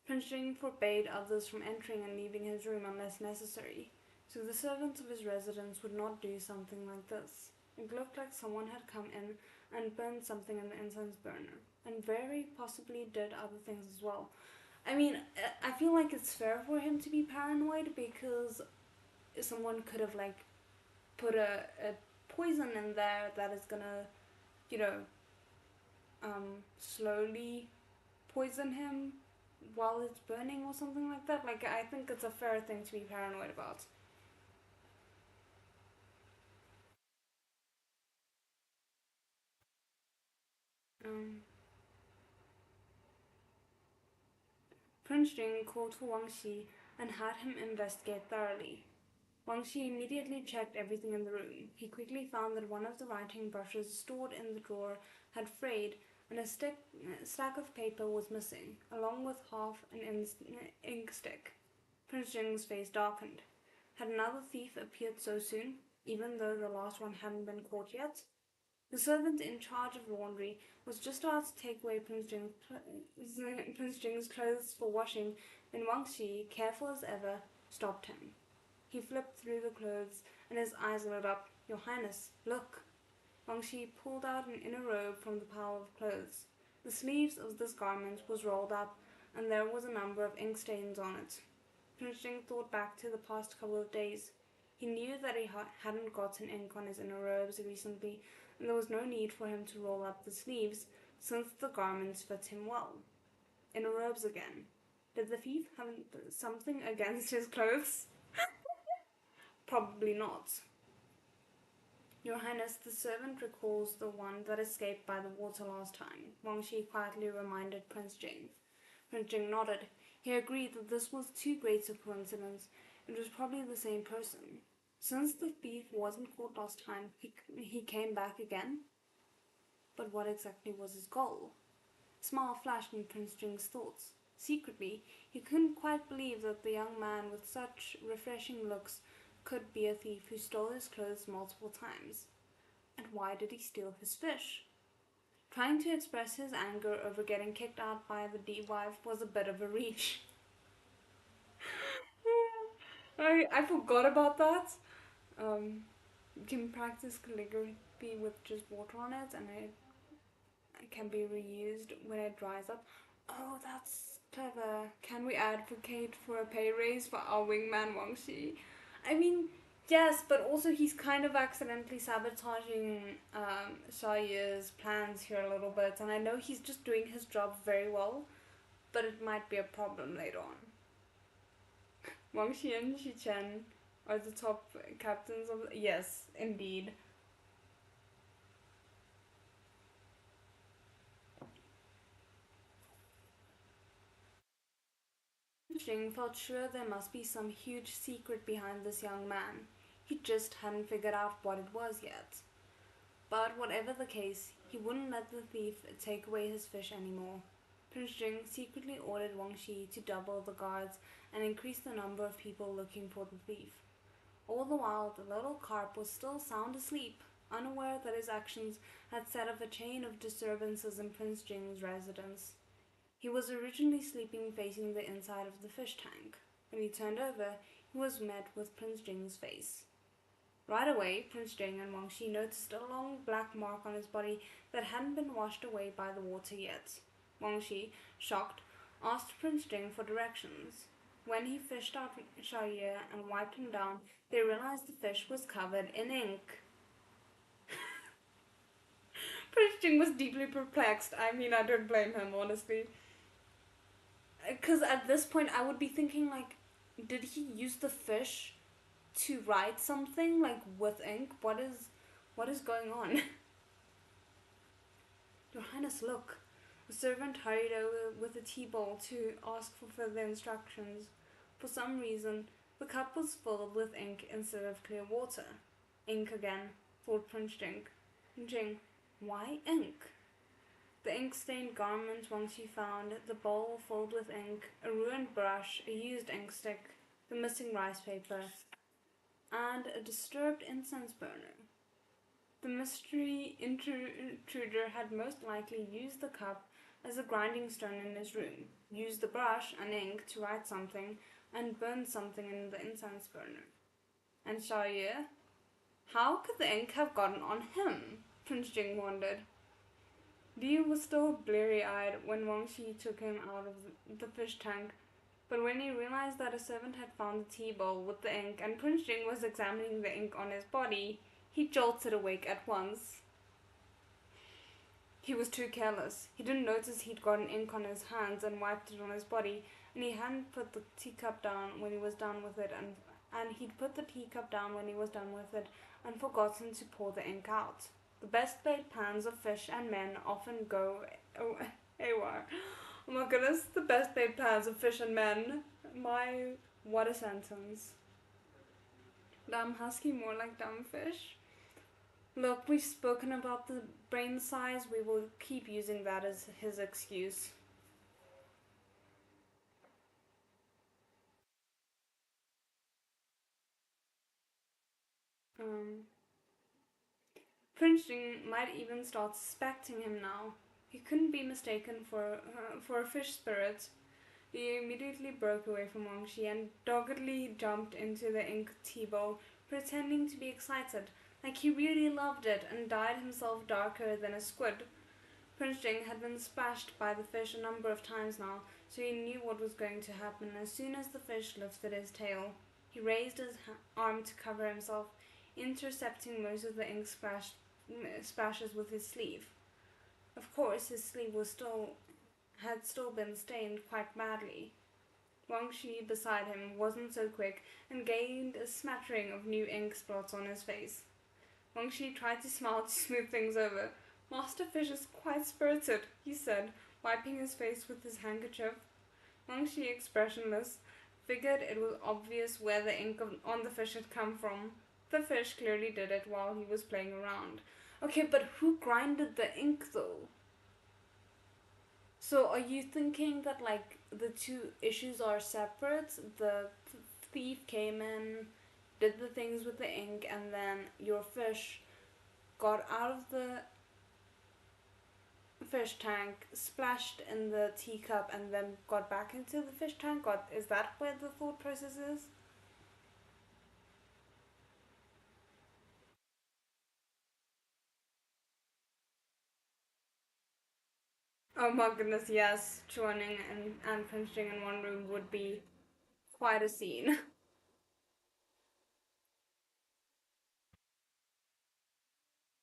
Prince Jing forbade others from entering and leaving his room unless necessary, so the servants of his residence would not do something like this. It looked like someone had come in and burned something in the incense burner, and very possibly did other things as well. I mean, I feel like it's fair for him to be paranoid because someone could have like put a poison in there that is gonna, you know, slowly poison him while it's burning or something like that. Like, I think it's a fair thing to be paranoid about. Um, Prince Jing called for Wang Xi and had him investigate thoroughly. Wang Xi immediately checked everything in the room. He quickly found that one of the writing brushes stored in the drawer had frayed and stack of paper was missing, along with half an ink stick. Prince Jing's face darkened. Had another thief appeared so soon, even though the last one hadn't been caught yet? The servant in charge of laundry was just about to take away Prince Jing's clothes for washing when Wang Xi, careful as ever, stopped him. He flipped through the clothes and his eyes lit up. Your Highness, look. Wang Xi pulled out an inner robe from the pile of clothes. The sleeves of this garment was rolled up and there was a number of ink stains on it. Prince Jing thought back to the past couple of days. He knew that he hadn't gotten ink on his inner robes recently, and there was no need for him to roll up the sleeves, since the garments fit him well. Inner robes again. Did the thief have something against his clothes? Probably not. Your Highness, the servant recalls the one that escaped by the water last time, Wang Shi quietly reminded Prince Jing. Prince Jing nodded. He agreed that this was too great a coincidence. It was probably the same person. Since the thief wasn't caught last time, he came back again? But what exactly was his goal? A smile flashed in Prince Jing's thoughts. Secretly, he couldn't quite believe that the young man with such refreshing looks could be a thief who stole his clothes multiple times. And why did he steal his fish? Trying to express his anger over getting kicked out by the D-wife was a bit of a reach. I forgot about that. You can practice calligraphy with just water on it, and it can be reused when it dries up. Oh, that's clever. Can we advocate for a pay raise for our wingman Wang Xi? I mean, yes, but also he's kind of accidentally sabotaging Xiaoye's plans here a little bit, and I know he's just doing his job very well, but it might be a problem later on. Wang Xi and Xi Chen are the top captains of. Yes, indeed. Jing felt sure there must be some huge secret behind this young man. He just hadn't figured out what it was yet. But whatever the case, he wouldn't let the thief take away his fish anymore. Prince Jing secretly ordered Wang Shi to double the guards and increase the number of people looking for the thief. All the while, the little carp was still sound asleep, unaware that his actions had set off a chain of disturbances in Prince Jing's residence. He was originally sleeping facing the inside of the fish tank. When he turned over, he was met with Prince Jing's face. Right away, Prince Jing and Wang Shi noticed a long black mark on his body that hadn't been washed away by the water yet. Wang Shi, shocked, asked Prince Jing for directions. When he fished out Xiaoye and wiped him down, they realized the fish was covered in ink. Prince Jing was deeply perplexed. I mean, I don't blame him, honestly. Because at this point, I would be thinking, like, did he use the fish to write something, like, with ink? What is going on? Your Highness, look. The servant hurried over with a tea bowl to ask for further instructions. For some reason, the cup was filled with ink instead of clear water. Ink again, thought Prince Jing. Jing, why ink? The ink-stained garment Wang Xi found, the bowl filled with ink, a ruined brush, a used ink stick, the missing rice paper, and a disturbed incense burner. The mystery intruder had most likely used the cup as a grinding stone in his room, used the brush and ink to write something, and burned something in the incense burner. And Xiaoye? How could the ink have gotten on him? Prince Jing wondered. Liu was still bleary-eyed when Wang Shi took him out of the fish tank, but when he realized that a servant had found the tea bowl with the ink and Prince Jing was examining the ink on his body, he jolted awake at once. He was too careless. He didn't notice he'd gotten ink on his hands and wiped it on his body, and he hadn't put the teacup down when he was done with it, and he'd put the teacup down when he was done with it, and forgotten to pour the ink out. The best laid plans of fish and men often go haywire. Oh my goodness, the best laid plans of fish and men. What a sentence. Dumb husky, more like dumb fish. Look, we've spoken about the brain size. We will keep using that as his excuse. Um, Prince Jing might even start suspecting him now. He couldn't be mistaken for a fish spirit. He immediately broke away from Wang Shi and doggedly jumped into the ink tea bowl, pretending to be excited, like he really loved it, and dyed himself darker than a squid. Prince Jing had been splashed by the fish a number of times now, so he knew what was going to happen as soon as the fish lifted his tail. He raised his arm to cover himself, intercepting most of the ink splashes with his sleeve. Of course, his sleeve had still been stained quite badly. Wang Shi beside him wasn't so quick and gained a smattering of new ink spots on his face. Wang Shi tried to smile to smooth things over. Master Fish is quite spirited, he said, wiping his face with his handkerchief. Wang Shi, expressionless, figured it was obvious where the ink on the fish had come from. The fish clearly did it while he was playing around. Okay, but who grinded the ink though? So are you thinking that like the two issues are separate? The thief came in, did the things with the ink, and then your fish got out of the fish tank, splashed in the teacup, and then got back into the fish tank? Is that where the thought process is? Oh my goodness, yes. Chuaning and Prinching in one room would be quite a scene.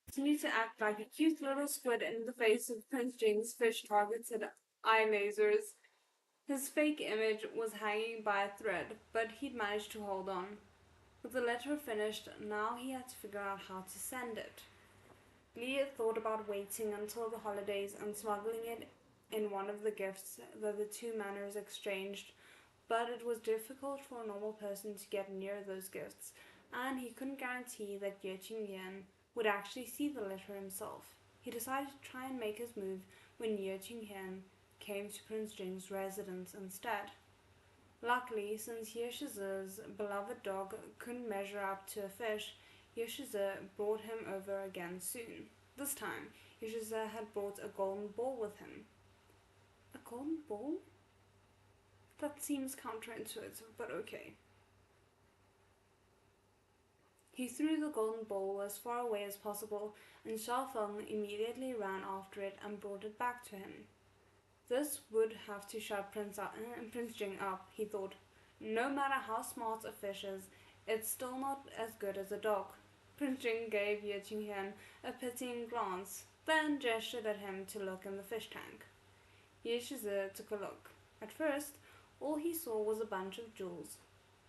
Continued to act like a cute little squid in the face of Prince Jing's fish targeted eye lasers. His fake image was hanging by a thread, but he'd managed to hold on. With the letter finished, now he had to figure out how to send it. Leah thought about waiting until the holidays and smuggling it in one of the gifts that the two manors exchanged, but it was difficult for a normal person to get near those gifts, and he couldn't guarantee that Ying Yan would actually see the letter himself. He decided to try and make his move when Ying Yan came to Prince Jing's residence instead. Luckily, since Yeshiza's beloved dog couldn't measure up to a fish, Yeshiza brought him over again soon. This time, Yeshiza had brought a golden ball with him. A golden ball? That seems counterintuitive, but okay. He threw the golden ball as far away as possible, and Xiaofeng immediately ran after it and brought it back to him. This would have to shut Prince Jing up, he thought. No matter how smart a fish is, it's still not as good as a dog. Prince Jing gave Ye Qingyan a pitying glance, then gestured at him to look in the fish tank. Ye Shizi took a look. At first, all he saw was a bunch of jewels,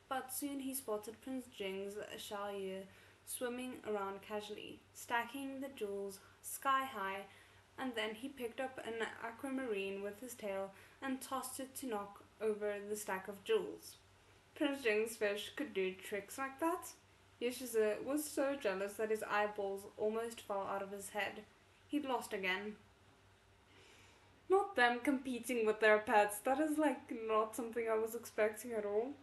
but soon he spotted Prince Jing's Xiaoyu swimming around casually, stacking the jewels sky high, and then he picked up an aquamarine with his tail and tossed it to knock over the stack of jewels. Prince Jing's fish could do tricks like that. Yeshiza was so jealous that his eyeballs almost fell out of his head. He'd lost again. Not them competing with their pets. That is not something I was expecting at all.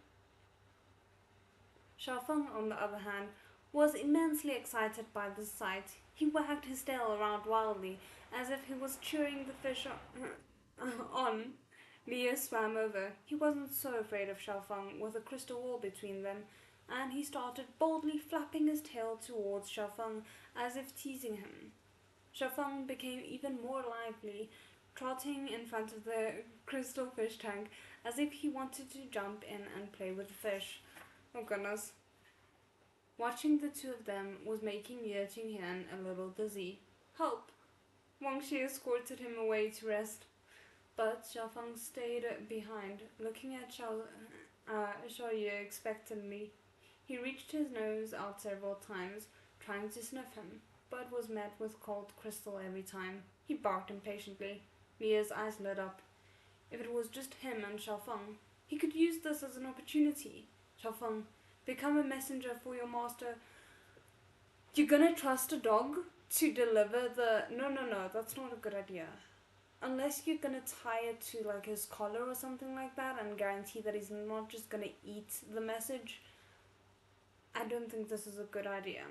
Xiaofeng, on the other hand, was immensely excited by the sight. He wagged his tail around wildly, as if he was cheering the fish on. Leo swam over. He wasn't so afraid of Xiaofeng, with a crystal wall between them, and he started boldly flapping his tail towards Xiaofeng as if teasing him. Shafang became even more lively, trotting in front of the crystal fish tank as if he wanted to jump in and play with the fish. Oh goodness. Watching the two of them was making Ying Yan a little dizzy. Help! Wang Shi escorted him away to rest, but Xiaofeng stayed behind, looking at Xiao Yu expectantly. He reached his nose out several times, trying to sniff him, but was met with cold crystal every time. He barked impatiently. Mia's eyes lit up. If it was just him and Xiaofeng, he could use this as an opportunity. Xiaofeng, become a messenger for your master. You're gonna trust a dog to deliver the... No, that's not a good idea. Unless you're gonna tie it to like his collar or something like that and guarantee that he's not just gonna eat the message, I don't think this is a good idea.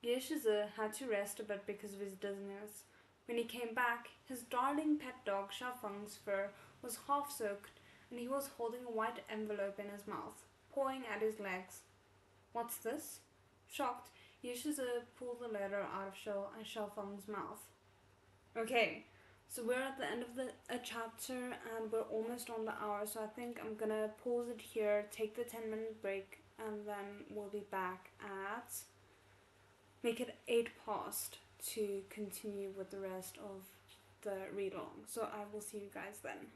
Ye Shizi had to rest a bit because of his dizziness. When he came back, his darling pet dog Xiaofeng's fur was half soaked and he was holding a white envelope in his mouth, pawing at his legs. What's this? Shocked, Ye Shizi pulled the letter out of Xiaofeng's mouth. Okay, so we're at the end of a chapter and we're almost on the hour, so I think I'm gonna pause it here, take the 10-minute break, and then we'll be back at... make it 8 past to continue with the rest of the read-along. So I will see you guys then.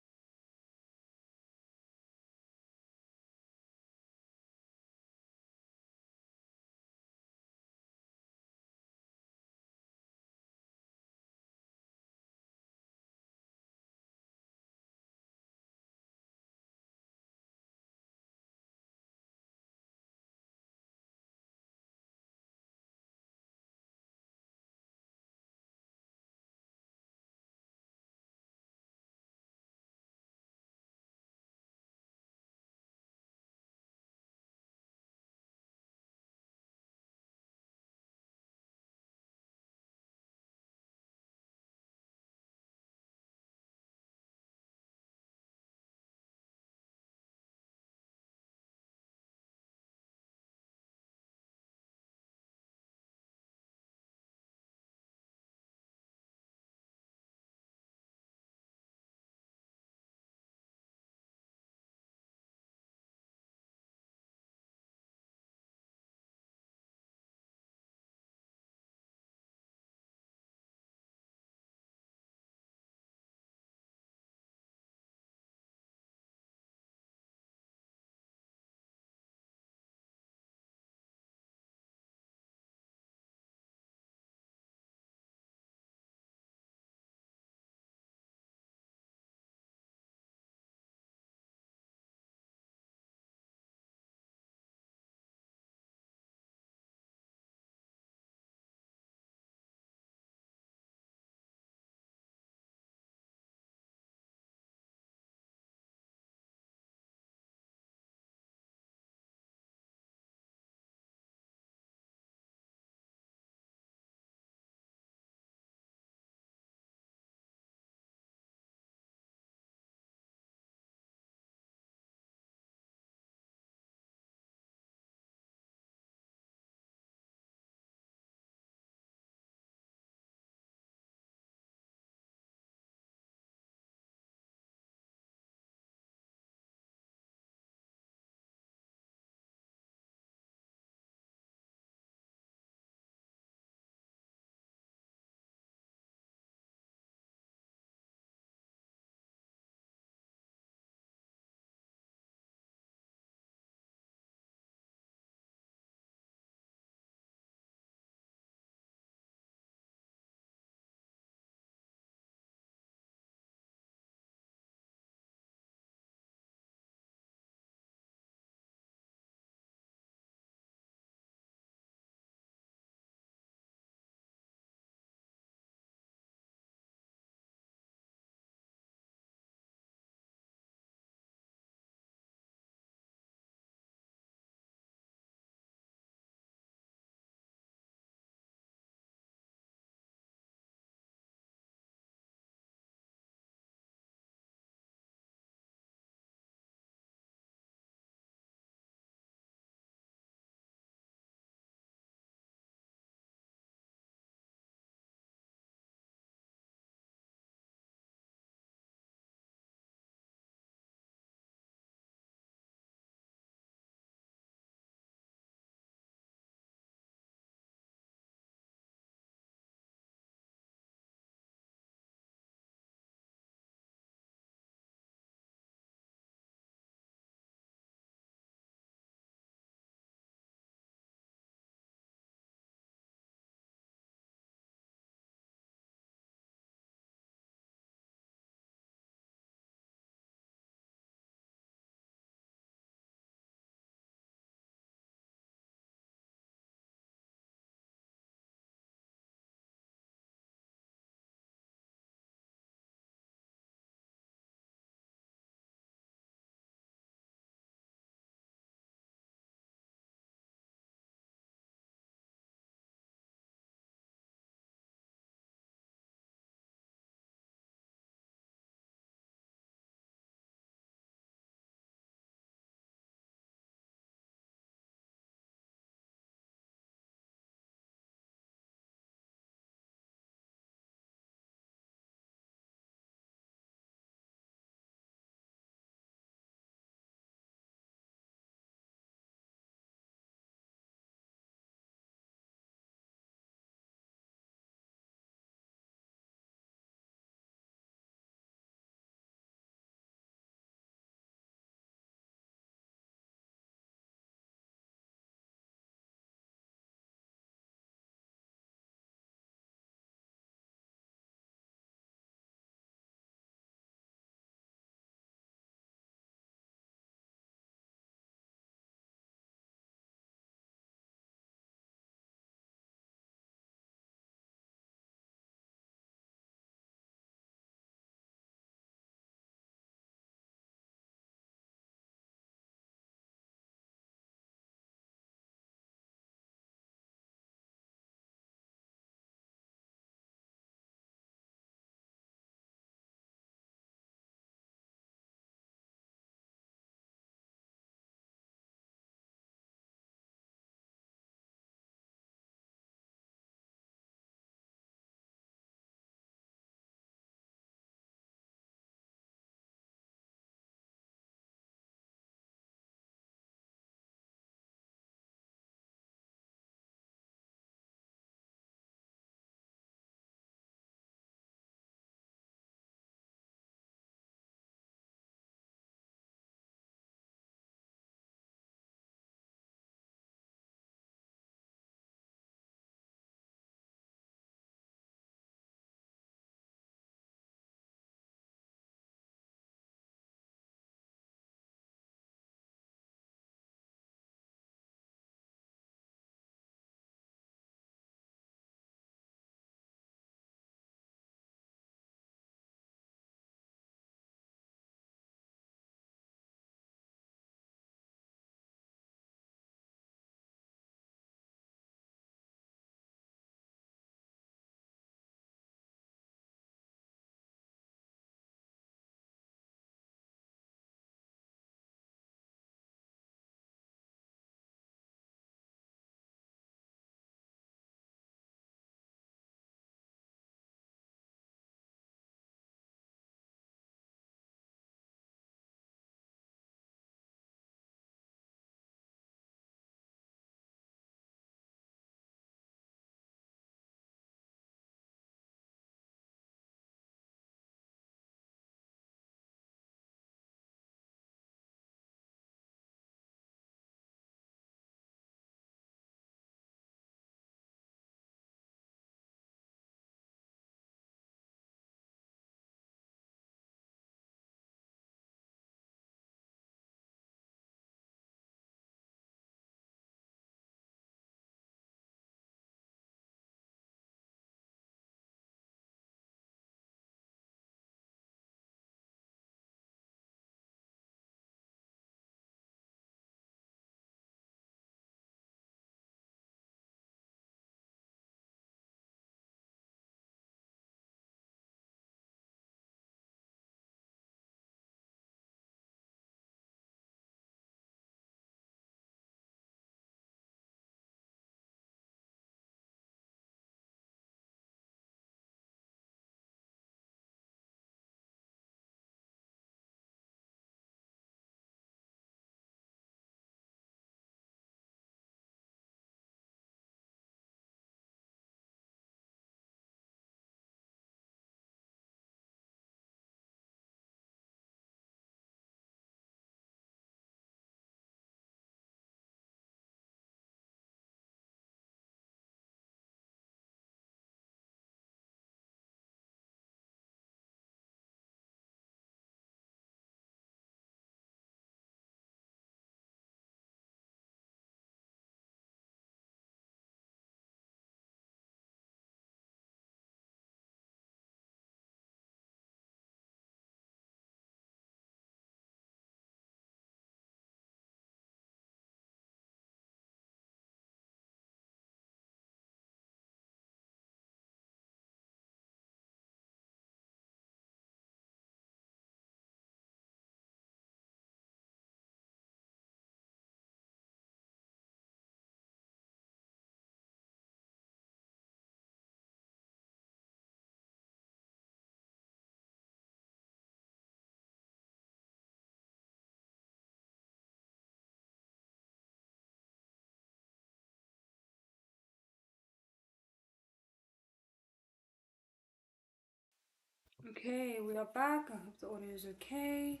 Okay, we are back. I hope the audio is okay.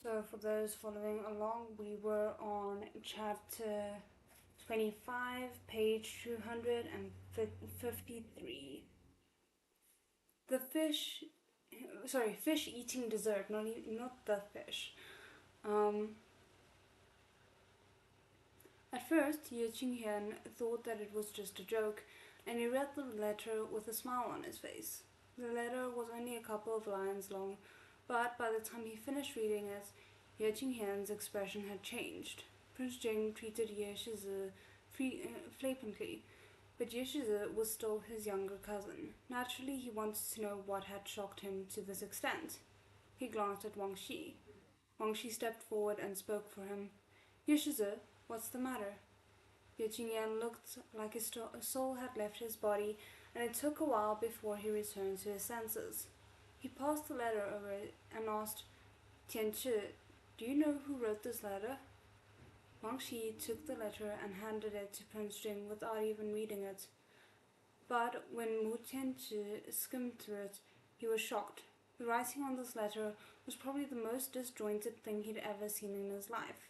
So, for those following along, we were on chapter 25, page 253. The fish, fish eating dessert, not the fish. Um, at first, Ye Qingyan thought that it was just a joke, and he read the letter with a smile on his face. The letter was only a couple of lines long, but by the time he finished reading it, Ye Qingyan's expression had changed. Prince Jing treated Ye Shizi flippantly, but Ye Shizi was still his younger cousin. Naturally, he wanted to know what had shocked him to this extent. He glanced at Wang Shi. Wang Shi stepped forward and spoke for him. Ye Shizi, what's the matter? Ye Qingyan looked like his soul had left his body, and it took a while before he returned to his senses. He passed the letter over and asked, Tianchi, do you know who wrote this letter? Wang Shi took the letter and handed it to Prince Jing without even reading it. But when Mu Tianchi skimmed through it, he was shocked. The writing on this letter was probably the most disjointed thing he'd ever seen in his life.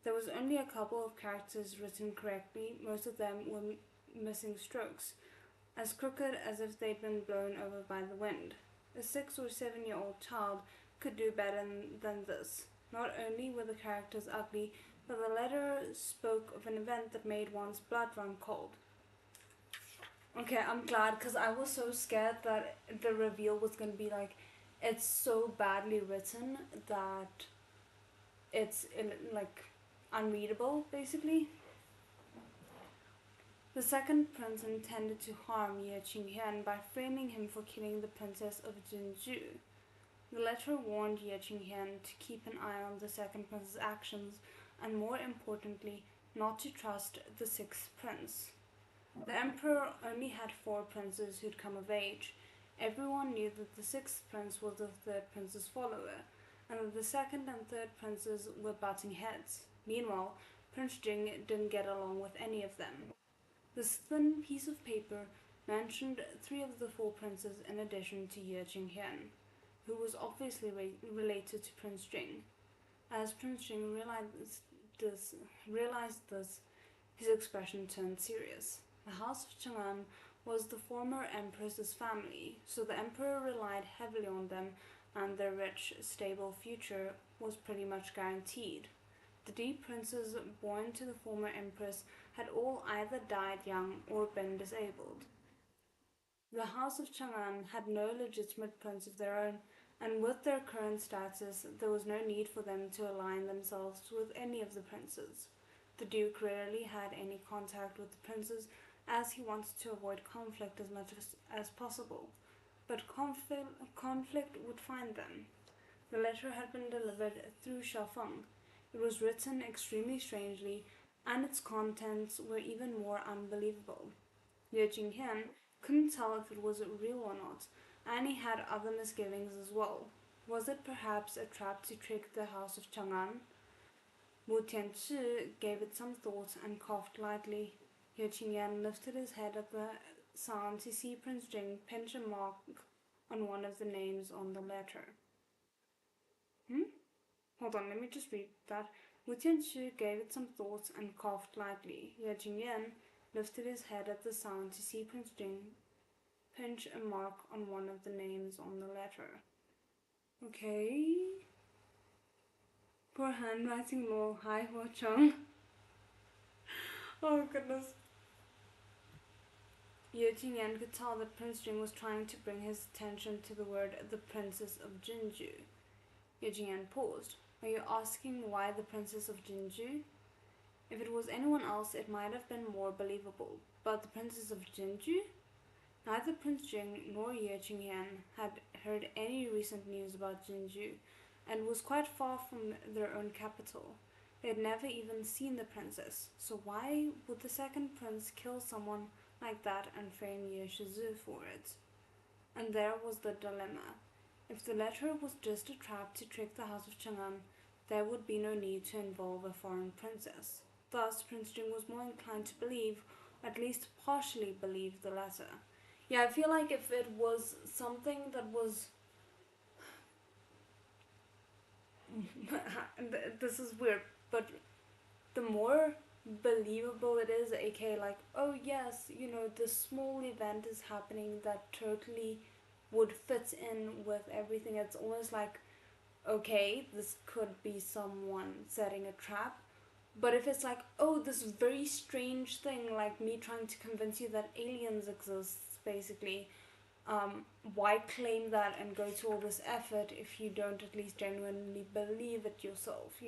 There was only a couple of characters written correctly, most of them were missing strokes, as crooked as if they'd been blown over by the wind. A 6 or 7-year-old child could do better than this. Not only were the characters ugly, but the letter spoke of an event that made one's blood run cold. Okay, I'm glad, because I was so scared that the reveal was going to be like, it's so badly written that it's like unreadable, basically. The second prince intended to harm Ye Qingyan by framing him for killing the princess of Jinju. The letter warned Ye Qingyan to keep an eye on the second prince's actions, and more importantly, not to trust the sixth prince. The emperor only had 4 princes who'd come of age. Everyone knew that the sixth prince was the third prince's follower, and that the second and third princes were butting heads. Meanwhile, Prince Jing didn't get along with any of them. This thin piece of paper mentioned 3 of the 4 princes in addition to Ye Qingyan, who was obviously related to Prince Jing. As Prince Jing realized this, his expression turned serious. The House of Chang'an was the former empress's family, so the emperor relied heavily on them, and their rich, stable future was pretty much guaranteed. The D princes born to the former empress had all either died young or been disabled. The House of Chang'an had no legitimate prince of their own, and with their current status, there was no need for them to align themselves with any of the princes. The Duke rarely had any contact with the princes, as he wanted to avoid conflict as much as possible. But conflict would find them. The letter had been delivered through Shafeng. It was written extremely strangely, and its contents were even more unbelievable. Ye Qingyan couldn't tell if it was real or not, and he had other misgivings as well. Was it perhaps a trap to trick the House of Chang'an? Wu Tianchi gave it some thought and coughed lightly. Ye Qingyan lifted his head at the sound to see Prince Jing pinch a mark on one of the names on the letter. Hold on, let me just read that. Wu Tianchi gave it some thought and coughed lightly. Ye Qingyan lifted his head at the sound to see Prince Jing pinch a mark on one of the names on the letter. Okay. Poor handwriting law. Hi, Hua Cheng. Oh, goodness. Ye Qingyan could tell that Prince Jing was trying to bring his attention to the word the Princess of Jinju. Ye Qingyan paused. Are you asking why the Princess of Jinju? If it was anyone else, it might have been more believable. But the Princess of Jinju? Neither Prince Jing nor Ye Qingyan had heard any recent news about Jinju, and was quite far from their own capital. They had never even seen the princess, so why would the second prince kill someone like that and frame Ye Shizu for it? And there was the dilemma. If the letter was just a trap to trick the House of Chang'an, there would be no need to involve a foreign princess. Thus, Prince Jing was more inclined to believe, or at least partially believe, the letter. Yeah, I feel like if it was something that was. This is weird, but the more believable it is, aka, like, oh yes, this small event is happening that totally would fit in with everything. It's almost like, okay, this could be someone setting a trap. But if it's like, oh, this very strange thing, like me trying to convince you that aliens exist, basically, why claim that and go to all this effort if you don't at least genuinely believe it yourself?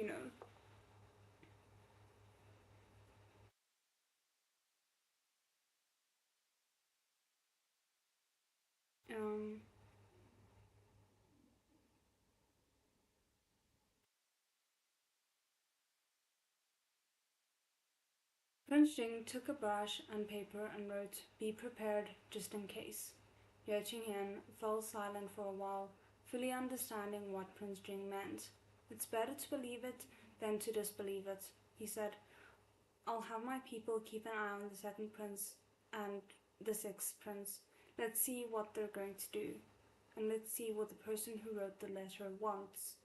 Um, Prince Jing took a brush and paper and wrote, "Be prepared just in case." Ye Qingyan fell silent for a while, fully understanding what Prince Jing meant. "It's better to believe it than to disbelieve it," he said. "I'll have my people keep an eye on the second prince and the sixth prince. Let's see what they're going to do. And let's see what the person who wrote the letter wants.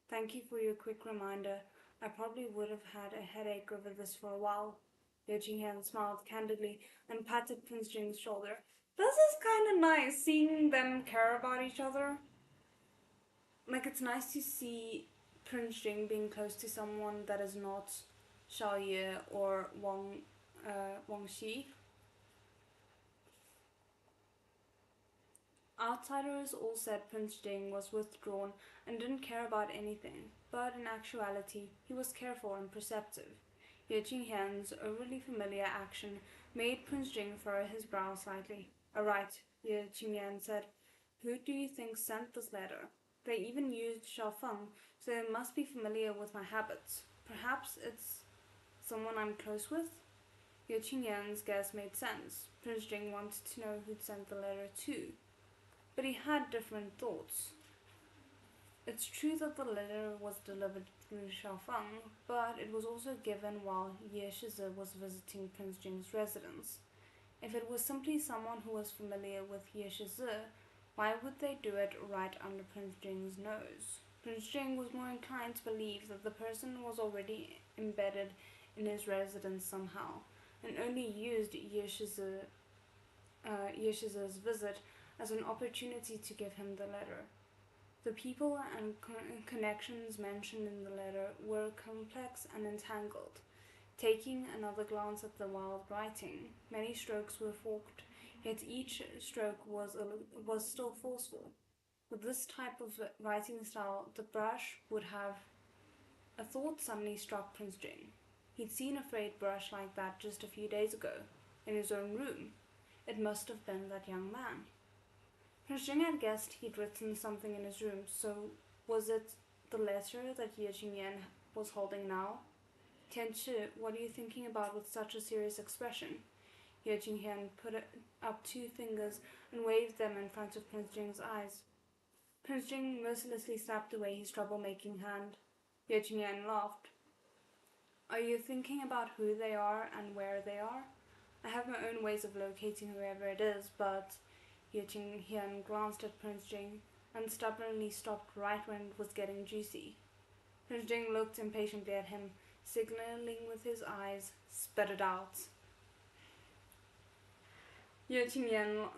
Thank you for your quick reminder. I probably would have had a headache over this for a while." Liu Jingyan smiled candidly and patted Prince Jing's shoulder. This is kind of nice, seeing them care about each other. Like, it's nice to see Prince Jing being close to someone that is not Xiao Ye or Wang Xi. Outsiders all said Prince Jing was withdrawn and didn't care about anything, but in actuality, he was careful and perceptive. Ye Qingyan's overly familiar action made Prince Jing furrow his brow slightly. "Alright," Ye Qingyan said. "Who do you think sent this letter? They even used Xiaofeng, so they must be familiar with my habits. Perhaps it's someone I'm close with?" Ye Qingyan's guess made sense. Prince Jing wanted to know who'd sent the letter too. But he had different thoughts. It's true that the letter was delivered through Xiaofeng, but it was also given while Ye Shizi was visiting Prince Jing's residence. If it was simply someone who was familiar with Ye Shizi, why would they do it right under Prince Jing's nose? Prince Jing was more inclined to believe that the person was already embedded in his residence somehow, and only used Ye Shizi's visit as an opportunity to give him the letter. The people and connections mentioned in the letter were complex and entangled. Taking another glance at the wild writing, many strokes were forked, yet each stroke was still forceful. With this type of writing style, the brush would have. A thought suddenly struck Prince Jing. He'd seen a frayed brush like that just a few days ago, in his own room. It must have been that young man. Prince Jing had guessed he'd written something in his room, so was it the letter that Ye Qingyan was holding now? "Tianchi, what are you thinking about with such a serious expression?" Ye Qingyan put up two fingers and waved them in front of Prince Jing's eyes. Prince Jing mercilessly slapped away his troublemaking hand. Ye Qingyan laughed. "Are you thinking about who they are and where they are? I have my own ways of locating whoever it is, but..." Ye Qingyan glanced at Prince Jing and stubbornly stopped right when it was getting juicy. Prince Jing looked impatiently at him, signaling with his eyes, "Spit it out." Ye Qingyan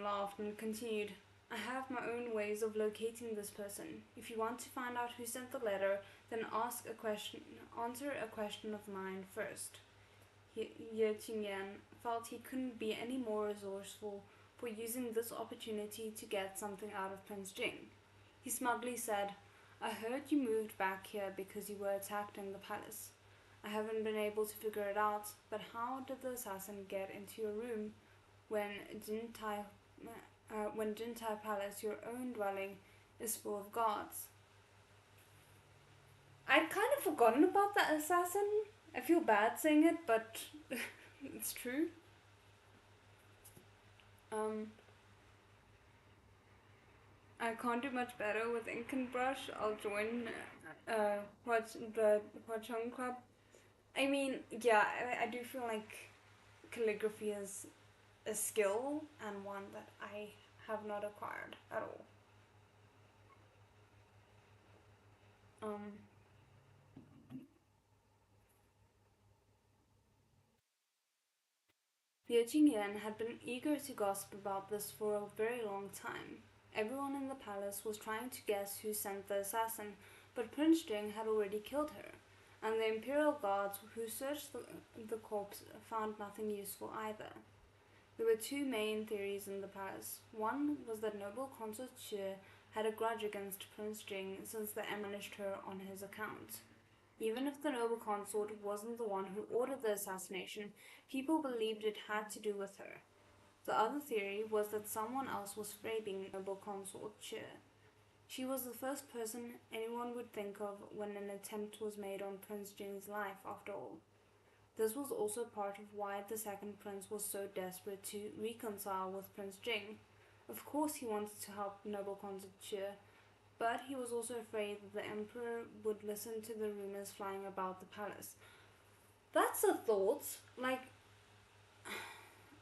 laughed and continued, "I have my own ways of locating this person. If you want to find out who sent the letter, then answer a question of mine first." Ye Qingyan felt he couldn't be any more resourceful for using this opportunity to get something out of Prince Jing. He smugly said, "I heard you moved back here because you were attacked in the palace. I haven't been able to figure it out, but how did the assassin get into your room when Jintai Palace, your own dwelling, is full of guards?" I'd kind of forgotten about that assassin. I feel bad saying it, but it's true. Um, I can't do much better with ink and brush. I'll join the Hwa Club. I mean, yeah, I do feel like calligraphy is a skill and one that I have not acquired at all. Um, Ying Yan had been eager to gossip about this for a very long time. Everyone in the palace was trying to guess who sent the assassin, but Prince Jing had already killed her, and the imperial guards who searched the corpse found nothing useful either. There were two main theories in the palace. One was that noble consort Xue had a grudge against Prince Jing since they ambushed her on his account. Even if the noble consort wasn't the one who ordered the assassination, people believed it had to do with her. The other theory was that someone else was framing noble consort Xue. She was the first person anyone would think of when an attempt was made on Prince Jing's life, after all. This was also part of why the second prince was so desperate to reconcile with Prince Jing. Of course he wanted to help noble consort Xue, but he was also afraid that the emperor would listen to the rumors flying about the palace. That's a thought. Like,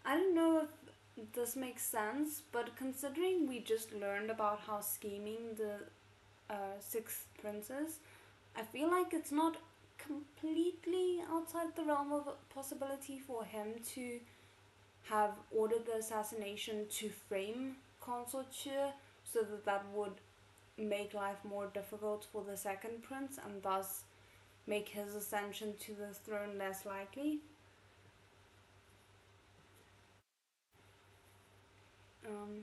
I don't know if this makes sense, but considering we just learned about how scheming the sixth prince is, I feel like it's not completely outside the realm of possibility for him to have ordered the assassination to frame Consort Xue so that that would make life more difficult for the second prince and thus make his ascension to the throne less likely. Um,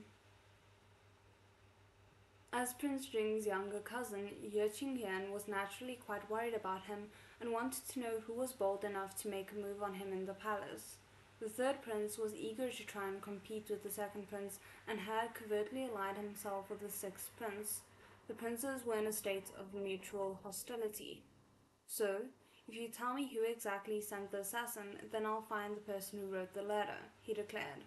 as Prince Jing's younger cousin, Ye Qingyan was naturally quite worried about him and wanted to know who was bold enough to make a move on him in the palace. The third prince was eager to try and compete with the second prince and had covertly allied himself with the sixth prince. The princes were in a state of mutual hostility. So, if you tell me who exactly sent the assassin, then I'll find the person who wrote the letter, he declared.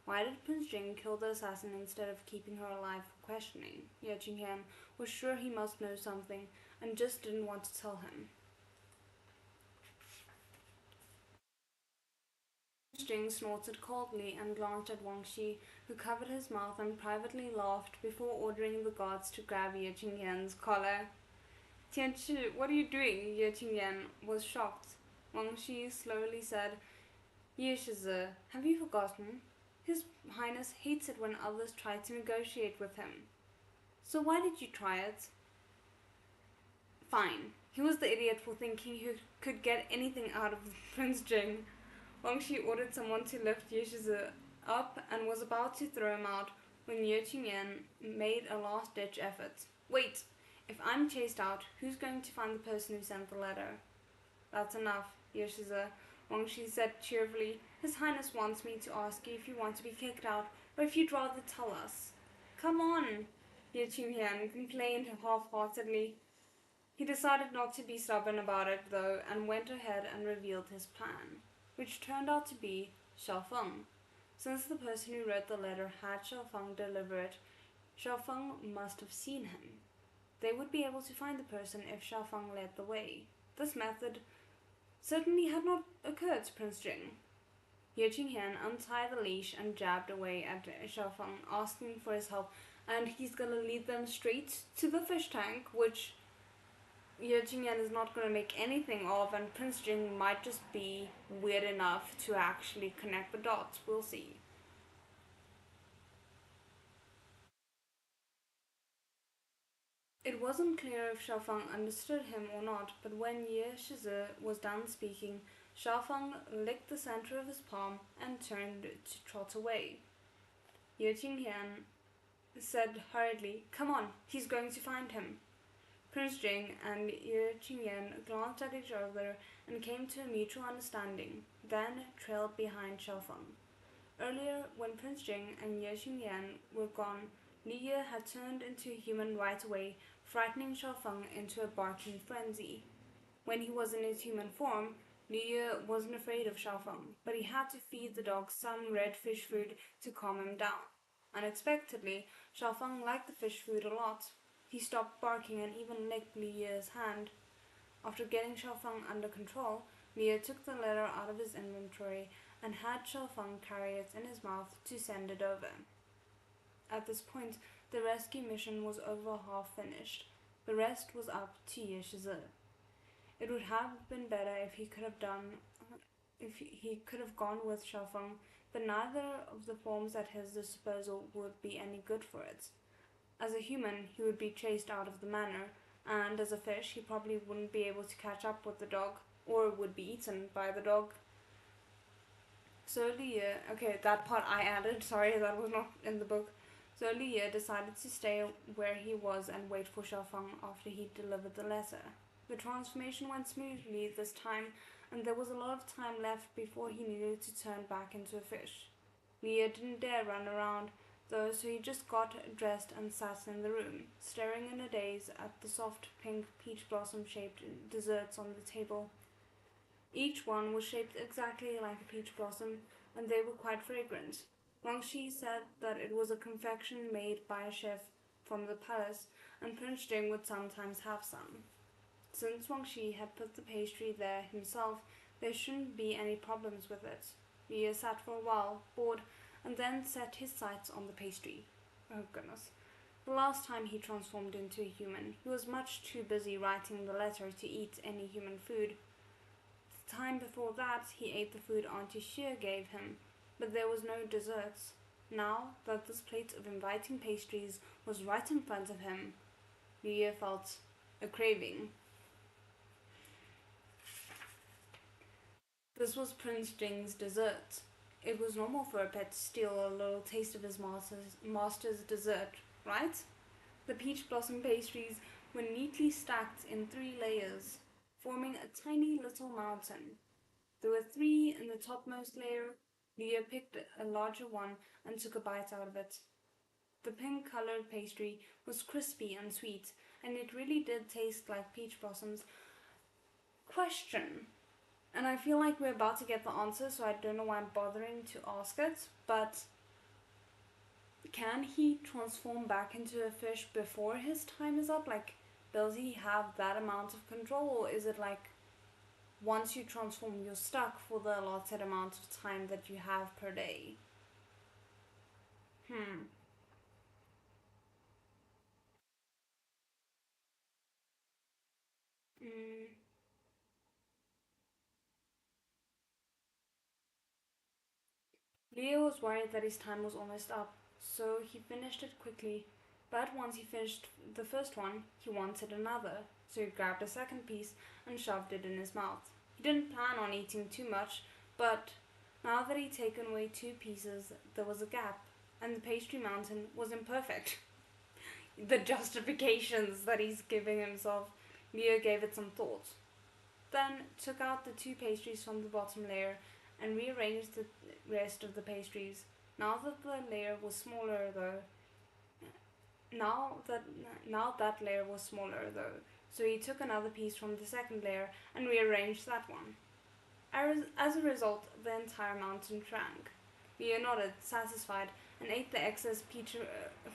Why did Prince Jing kill the assassin instead of keeping her alive for questioning? Ye Qingyan was sure he must know something and just didn't want to tell him. Prince Jing snorted coldly and glanced at Wang Shi, who covered his mouth and privately laughed before ordering the guards to grab Ye Qingyan's collar. Tianchi, what are you doing? Ye Qingyan was shocked. Wang Shi slowly said, Ye Shizi, have you forgotten? His Highness hates it when others try to negotiate with him. So why did you try it? Fine. He was the idiot for thinking he could get anything out of Prince Jing. Wang Shi ordered someone to lift Ye Shizi up and was about to throw him out when Ye Qingyan made a last-ditch effort. Wait! If I'm chased out, who's going to find the person who sent the letter? That's enough, Ye Shizi, Wang Shi said cheerfully. His Highness wants me to ask you if you want to be kicked out, or if you'd rather tell us. Come on, Ye Qingyan complained half-heartedly. He decided not to be stubborn about it, though, and went ahead and revealed his plan, which turned out to be Xiaofeng. Since the person who wrote the letter had Xiaofeng deliver it, Xiaofeng must have seen him. They would be able to find the person if Xiaofeng led the way. This method certainly had not occurred to Prince Jing. Ye Qingyan untied the leash and jabbed away at Xiaofeng, asking for his help, and he's gonna lead them straight to the fish tank, which Ye Qingyan is not gonna make anything of, and Prince Jing might just be weird enough to actually connect the dots. We'll see. It wasn't clear if Xiaofeng understood him or not, but when Ye Shizi was done speaking, Xiaofeng licked the center of his palm and turned to trot away. Ye Qingyan said hurriedly, Come on, he's going to find him. Prince Jing and Ye Qingyan glanced at each other and came to a mutual understanding, then trailed behind Xiaofeng. Earlier, when Prince Jing and Ye Qingyan were gone, Li Ye had turned into a human right away, frightening Xiaofeng into a barking frenzy. When he was in his human form, Li Ye wasn't afraid of Xiaofeng, but he had to feed the dog some red fish food to calm him down. Unexpectedly, Xiaofeng liked the fish food a lot. He stopped barking and even licked Li Ye's hand. After getting Xiaofeng under control, Li Ye took the letter out of his inventory and had Xiaofeng carry it in his mouth to send it over. At this point, the rescue mission was over half finished. The rest was up to Ye Shizi. It would have been better if he could have gone with Xiaofeng, but neither of the forms at his disposal would be any good for it. As a human, he would be chased out of the manor, and as a fish, he probably wouldn't be able to catch up with the dog, or would be eaten by the dog. So Li Ye, okay, that part I added, sorry, that was not in the book. So Li Ye decided to stay where he was and wait for Xiaofeng after he delivered the letter. The transformation went smoothly this time, and there was a lot of time left before he needed to turn back into a fish. Li Ye didn't dare run around, though, so he just got dressed and sat in the room, staring in a daze at the soft pink peach blossom-shaped desserts on the table. Each one was shaped exactly like a peach blossom, and they were quite fragrant. Wangxi said that it was a confection made by a chef from the palace, and Prince Jing would sometimes have some. Since Wangxi had put the pastry there himself, there shouldn't be any problems with it. Li Ye sat for a while, bored, and then set his sights on the pastry. Oh goodness. The last time he transformed into a human, he was much too busy writing the letter to eat any human food. The time before that, he ate the food Auntie Xie gave him, but there was no desserts. Now that this plate of inviting pastries was right in front of him, Li Ye felt a craving. This was Prince Jing's dessert. It was normal for a pet to steal a little taste of his master's dessert, right? The peach blossom pastries were neatly stacked in 3 layers, forming a tiny little mountain. There were 3 in the topmost layer. Li Ye picked a larger one and took a bite out of it. The pink-colored pastry was crispy and sweet, and it really did taste like peach blossoms. Question. And I feel like we're about to get the answer, so I don't know why I'm bothering to ask it, but can he transform back into a fish before his time is up? Like, does he have that amount of control, or is it like once you transform, you're stuck for the allotted amount of time that you have per day? Mm. Leo was worried that his time was almost up, so he finished it quickly. But once he finished the first one, he wanted another, so he grabbed a second piece and shoved it in his mouth. He didn't plan on eating too much, but now that he'd taken away 2 pieces, there was a gap, and the pastry mountain was imperfect. The justifications that he's giving himself, Leo gave it some thought. Then took out the 2 pastries from the bottom layer and rearranged the rest of the pastries. Now that the layer was smaller though, now that layer was smaller though, so he took another piece from the second layer and rearranged that one. As a result, the entire mountain shrank. Leo nodded, satisfied, and ate the excess peach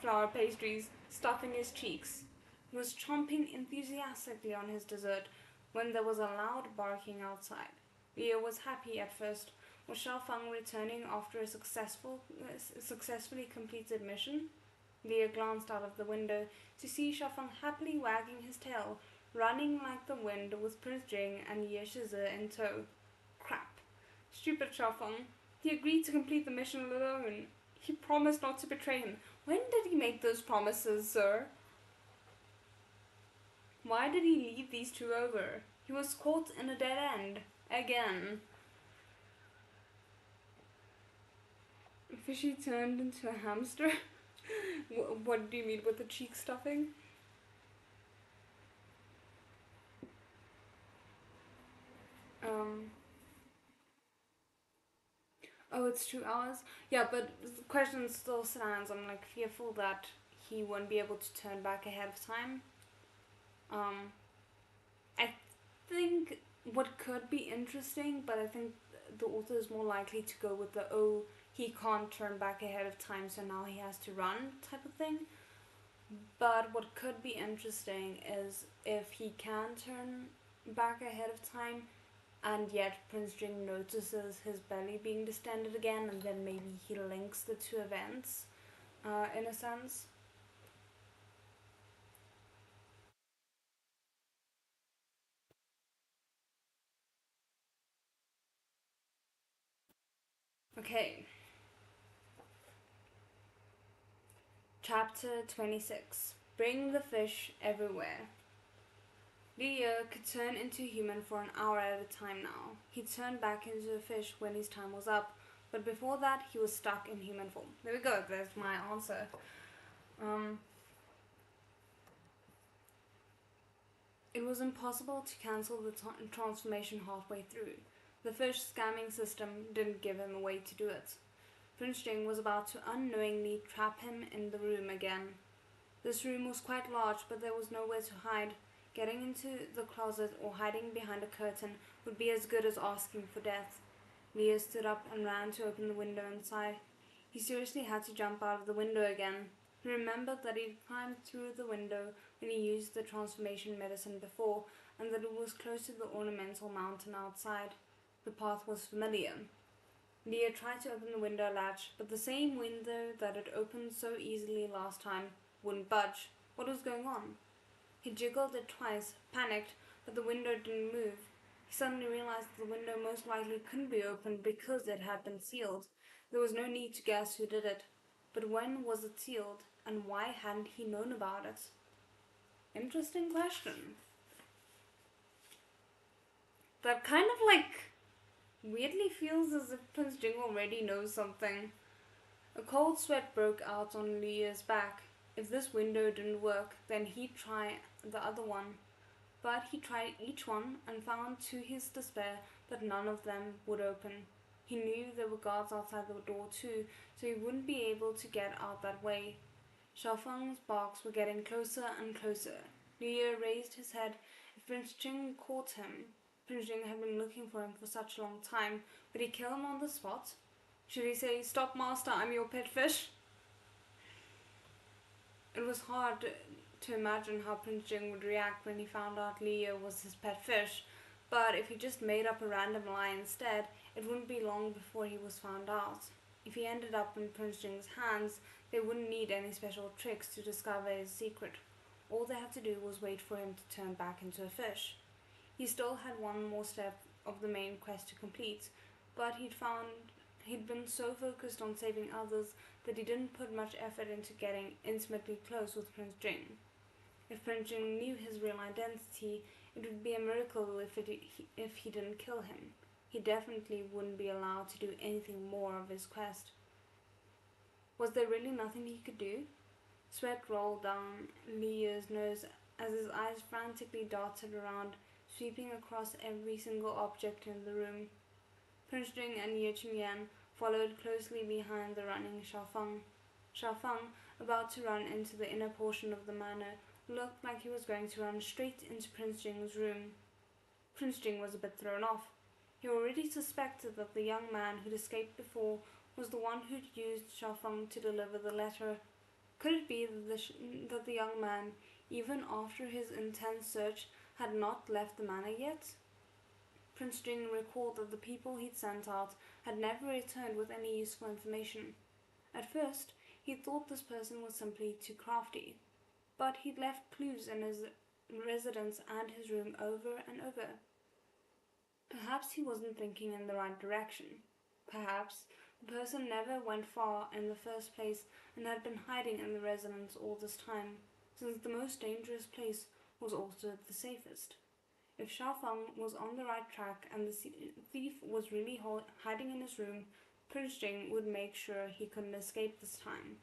flour pastries, stuffing his cheeks. He was chomping enthusiastically on his dessert when there was a loud barking outside. Leo was happy at first. Was Xiaofeng returning after a successfully completed mission? Leo glanced out of the window to see Xiaofeng happily wagging his tail, running like the wind with Prince Jing and Ye Shizi in tow. Crap. Stupid Xiaofeng. He agreed to complete the mission alone. He promised not to betray him. When did he make those promises, sir? Why did he leave these 2 over? He was caught in a dead end. Again. Fishy turned into a hamster? What do you mean with the cheek stuffing? Oh, it's 2 hours? Yeah, but the question still stands. I'm like fearful that he won't be able to turn back ahead of time. I think what could be interesting, but I think the author is more likely to go with the he can't turn back ahead of time, so now he has to run type of thing. But what could be interesting is if he can turn back ahead of time and yet Prince Jing notices his belly being distended again, and then maybe he links the two events in a sense. Okay. Chapter 26. Bring the fish everywhere. Leo could turn into human for an hour at a time now. He turned back into a fish when his time was up, but before that he was stuck in human form. There we go, there's my answer. It was impossible to cancel the transformation halfway through. The fish scamming system didn't give him a way to do it. Prince Jing was about to unknowingly trap him in the room again. This room was quite large, but there was nowhere to hide. Getting into the closet or hiding behind a curtain would be as good as asking for death. Leo stood up and ran to open the window inside. He seriously had to jump out of the window again. He remembered that he'd climbed through the window when he used the transformation medicine before, and that it was close to the ornamental mountain outside. The path was familiar. Leo tried to open the window latch, but the same window that had opened so easily last time wouldn't budge. What was going on? He jiggled it twice, panicked, but the window didn't move. He suddenly realized that the window most likely couldn't be opened because it had been sealed. There was no need to guess who did it. But when was it sealed, and why hadn't he known about it? Interesting question. That kind of weirdly feels as if Prince Jing already knows something. A cold sweat broke out on Leah's back. If this window didn't work, then he'd try the other one. But he tried each one and found to his despair that none of them would open. He knew there were guards outside the door too, so he wouldn't be able to get out that way. Xiaofeng's barks were getting closer and closer. Liu raised his head. If Prince Jing caught him, Prince Jing had been looking for him for such a long time. Would he kill him on the spot? Should he say, "Stop, master, I'm your pet fish"? It was hard to imagine how Prince Jing would react when he found out Leo was his pet fish, but if he just made up a random lie instead, it wouldn't be long before he was found out. If he ended up in Prince Jing's hands, they wouldn't need any special tricks to discover his secret. All they had to do was wait for him to turn back into a fish. He still had one more step of the main quest to complete, but he'd been so focused on saving others that he didn't put much effort into getting intimately close with Prince Jing. If Prince Jing knew his real identity, it would be a miracle if he didn't kill him. He definitely wouldn't be allowed to do anything more of his quest. Was there really nothing he could do? Sweat rolled down Leo's nose as his eyes frantically darted around, sweeping across every single object in the room. Prince Jing and Ying Yan followed closely behind the running Xiaofeng. Xiaofeng, about to run into the inner portion of the manor, looked like he was going to run straight into Prince Jing's room. Prince Jing was a bit thrown off. He already suspected that the young man who'd escaped before was the one who'd used Xiaofeng to deliver the letter. Could it be that the young man, even after his intense search, had not left the manor yet? Prince Jing recalled that the people he'd sent out had never returned with any useful information. At first, he thought this person was simply too crafty, but he'd left clues in his residence and his room over and over. Perhaps he wasn't thinking in the right direction. Perhaps the person never went far in the first place and had been hiding in the residence all this time, since the most dangerous place was also the safest. If Xiaofeng was on the right track and the thief was really hiding in his room, Prince Jing would make sure he couldn't escape this time.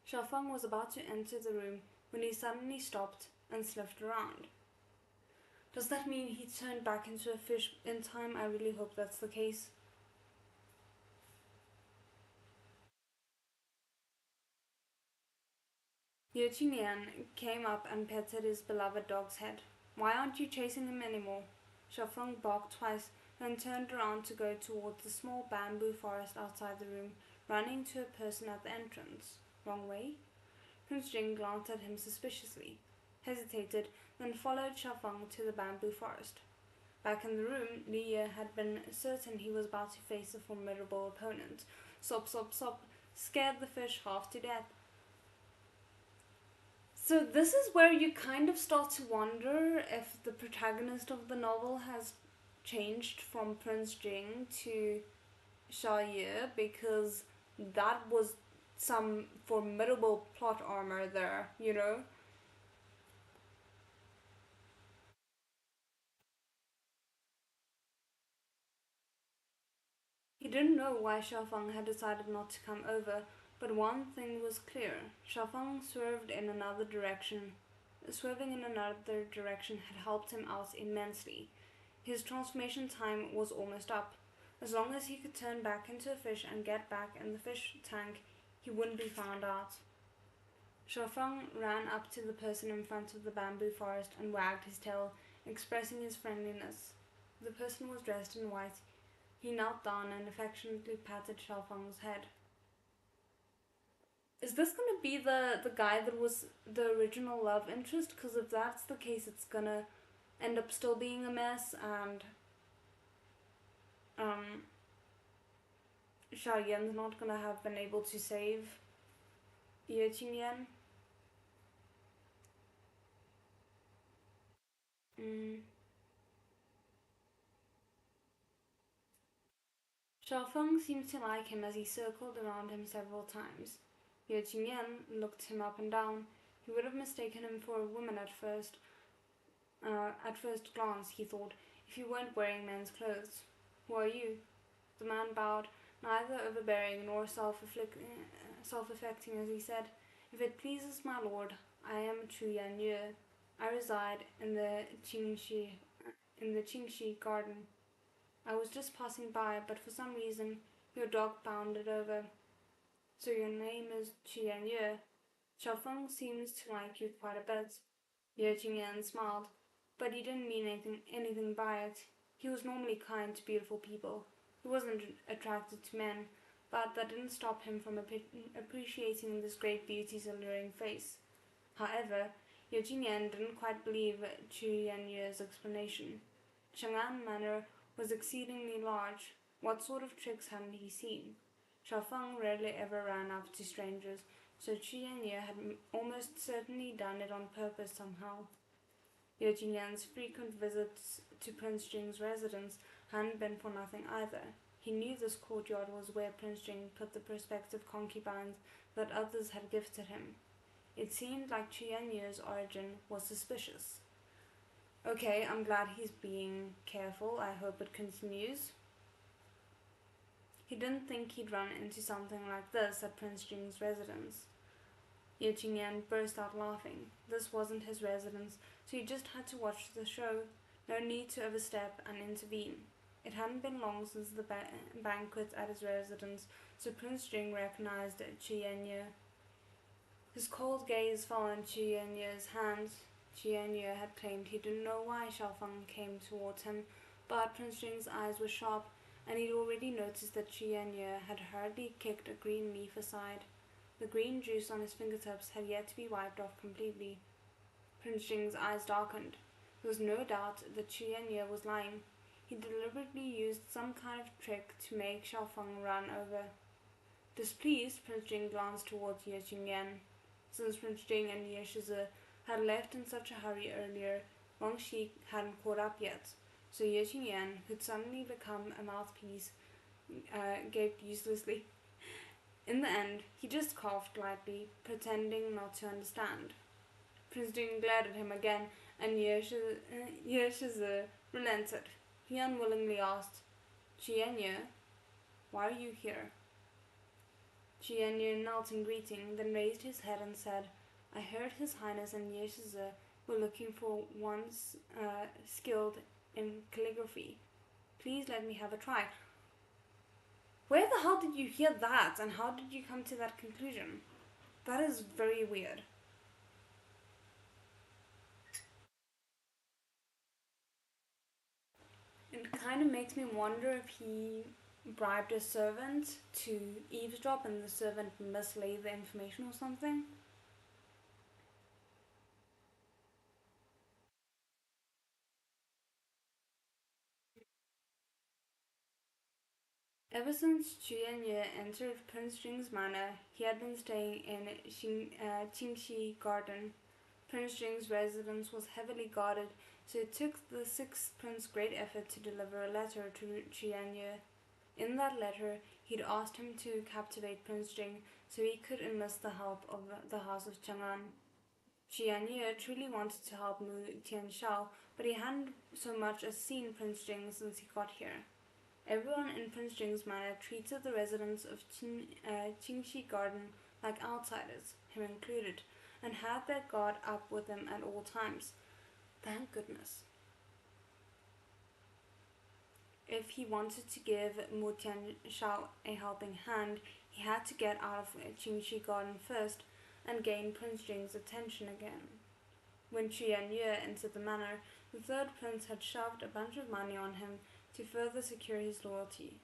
Xiaofeng was about to enter the room when he suddenly stopped and sniffed around. Does that mean he turned back into a fish in time? I really hope that's the case. Ying Yan came up and petted his beloved dog's head. "Why aren't you chasing him anymore?" Xiaofeng barked twice, then turned around to go towards the small bamboo forest outside the room, running to a person at the entrance. Wrong way? Prince Jing glanced at him suspiciously, hesitated, then followed Xiaofeng to the bamboo forest. Back in the room, Li Ye had been certain he was about to face a formidable opponent. Sop, sop, sop, scared the fish half to death. So this is where you kind of start to wonder if the protagonist of the novel has changed from Prince Jing to Xia Ye, because that was some formidable plot armor there, you know? He didn't know why Xiaofeng had decided not to come over, but one thing was clear. Xiaofeng Swerving in another direction had helped him out immensely. His transformation time was almost up. As long as he could turn back into a fish and get back in the fish tank, he wouldn't be found out. Xiaofeng ran up to the person in front of the bamboo forest and wagged his tail, expressing his friendliness. The person was dressed in white. He knelt down and affectionately patted Xiaofeng's head. Is this gonna be the guy that was the original love interest? Because if that's the case, it's gonna end up still being a mess, and Xia Yan's not gonna have been able to save Ying Yan. Mm. Xiaofeng seemed to like him as he circled around him several times. Ying Yan looked him up and down. He would have mistaken him for a woman at first. At first glance, he thought, if you weren't wearing men's clothes. Who are you? The man bowed, neither overbearing nor self-affecting, as he said, If it pleases my lord, I am Chu Yan Ye. I reside in the Qingxi garden. I was just passing by, but for some reason your dog bounded over. So your name is Chu Yan Ye. Xiaofeng seems to like you quite a bit. Ye Qingyan smiled, but he didn't mean anything by it. He was normally kind to beautiful people. He wasn't attracted to men, but that didn't stop him from appreciating this great beauty's alluring face. However, Ye Qingyan didn't quite believe Chu Yanye's explanation. Chang'an Manor was exceedingly large. What sort of tricks hadn't he seen? Xiaofeng rarely ever ran up to strangers, so Chu Yanye had almost certainly done it on purpose somehow. Ye Qingyan's frequent visits to Prince Jing's residence hadn't been for nothing either. He knew this courtyard was where Prince Jing put the prospective concubines that others had gifted him. It seemed like Chu Yanye's origin was suspicious. Okay, I'm glad he's being careful. I hope it continues. He didn't think he'd run into something like this at Prince Jing's residence. Ye Qingyan burst out laughing. This wasn't his residence, so he just had to watch the show. No need to overstep and intervene. It hadn't been long since the banquet at his residence, so Prince Jing recognized Chu Yanye. His cold gaze fell on Chu Yanye's hand. Chu Yanye had claimed he didn't know why Xiaofeng came towards him, but Prince Jing's eyes were sharp, and he'd already noticed that Chu Yanye had hurriedly kicked a green leaf aside. The green juice on his fingertips had yet to be wiped off completely. Prince Jing's eyes darkened. There was no doubt that Chu Yanye was lying. He deliberately used some kind of trick to make Xiaofeng run over. Displeased, Prince Jing glanced towards Ye Qingyan. Since Prince Jing and Ye Shizi had left in such a hurry earlier, Wang Shi hadn't caught up yet, so Ye Qingyan, who'd suddenly become a mouthpiece, gaped uselessly. In the end, he just coughed lightly, pretending not to understand. Prince Jing glared at him again, and Ye Shizi relented. He unwillingly asked, Chu Yanye, why are you here? Chu Yanye knelt in greeting, then raised his head and said, I heard His Highness and Ye Shizi were looking for one skilled in calligraphy. Please let me have a try. Where the hell did you hear that, and how did you come to that conclusion? That is very weird. It kind kind of makes me wonder if he bribed a servant to eavesdrop and the servant mislaid the information or something. Ever since Chuyenye entered Prince Jing's manor, he had been staying in Qingxi Garden. Prince Jing's residence was heavily guarded, so it took the sixth prince great effort to deliver a letter to Chuyenye. In that letter, he'd asked him to captivate Prince Jing so he could enlist the help of the House of Chang'an. Chuyenye truly wanted to help Mu Tianshao, but he hadn't so much as seen Prince Jing since he got here. Everyone in Prince Jing's manor treated the residents of Qingxi Garden like outsiders, him included, and had their guard up with them at all times. Thank goodness. If he wanted to give Mu Tianshao a helping hand, he had to get out of Qingxi Garden first and gain Prince Jing's attention again. When Chuyenye entered the manor, the third prince had shoved a bunch of money on him to further secure his loyalty.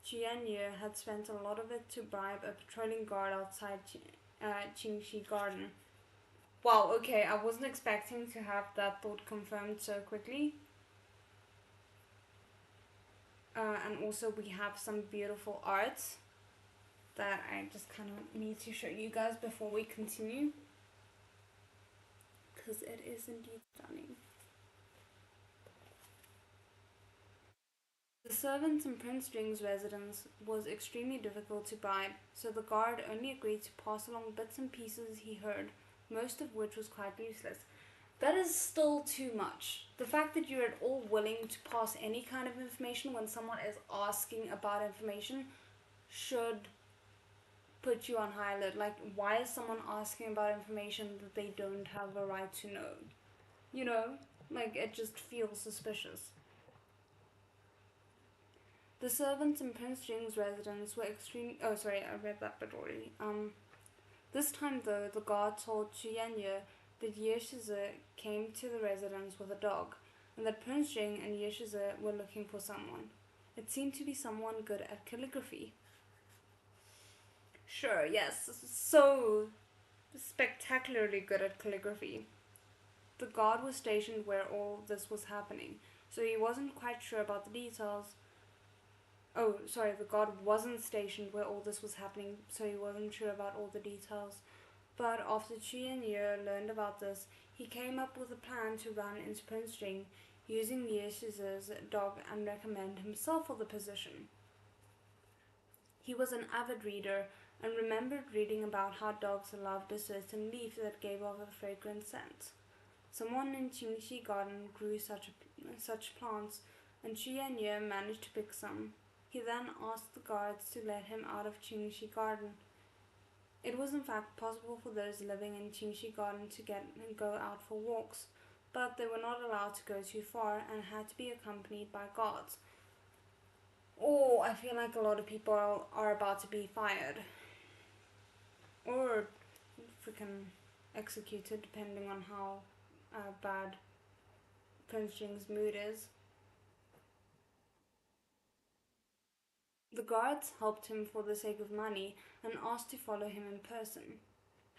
Chuyenye had spent a lot of it to bribe a patrolling guard outside Qingxi Garden. Wow, okay, I wasn't expecting to have that thought confirmed so quickly. And also we have some beautiful art that I just kind of need to show you guys before we continue, because it is indeed stunning. The servants in Prince Jing's residence was extremely difficult to bribe, so the guard only agreed to pass along bits and pieces he heard, most of which was quite useless. That is still too much. The fact that you're at all willing to pass any kind of information when someone is asking about information should put you on high alert. Like, why is someone asking about information that they don't have a right to know? You know? Like, it just feels suspicious. The servants in Prince Jing's residence were extreme. Oh, sorry, I read that bit already. This time though, the guard told Chuyenye that Ye Shizi came to the residence with a dog, and that Prince Jing and Ye Shizi were looking for someone. It seemed to be someone good at calligraphy. Sure, yes, so spectacularly good at calligraphy. The guard was stationed where all this was happening, so he wasn't quite sure about the details. Oh, sorry, the guard wasn't stationed where all this was happening, so he wasn't sure about all the details. But after Chuyenye learned about this, he came up with a plan to run into Prince Jing, using Ye Shizi's dog, and recommend himself for the position. He was an avid reader and remembered reading about how dogs loved a certain leaf that gave off a fragrant scent. Someone in Qingxi Garden grew such plants, and Chuyenye managed to pick some. He then asked the guards to let him out of Qingxi Garden. It was in fact possible for those living in Qingxi Garden to go out for walks, but they were not allowed to go too far and had to be accompanied by guards. Oh, I feel like a lot of people are about to be fired. Or freaking executed, depending on how bad Prince Jing's mood is. The guards helped him for the sake of money and asked to follow him in person.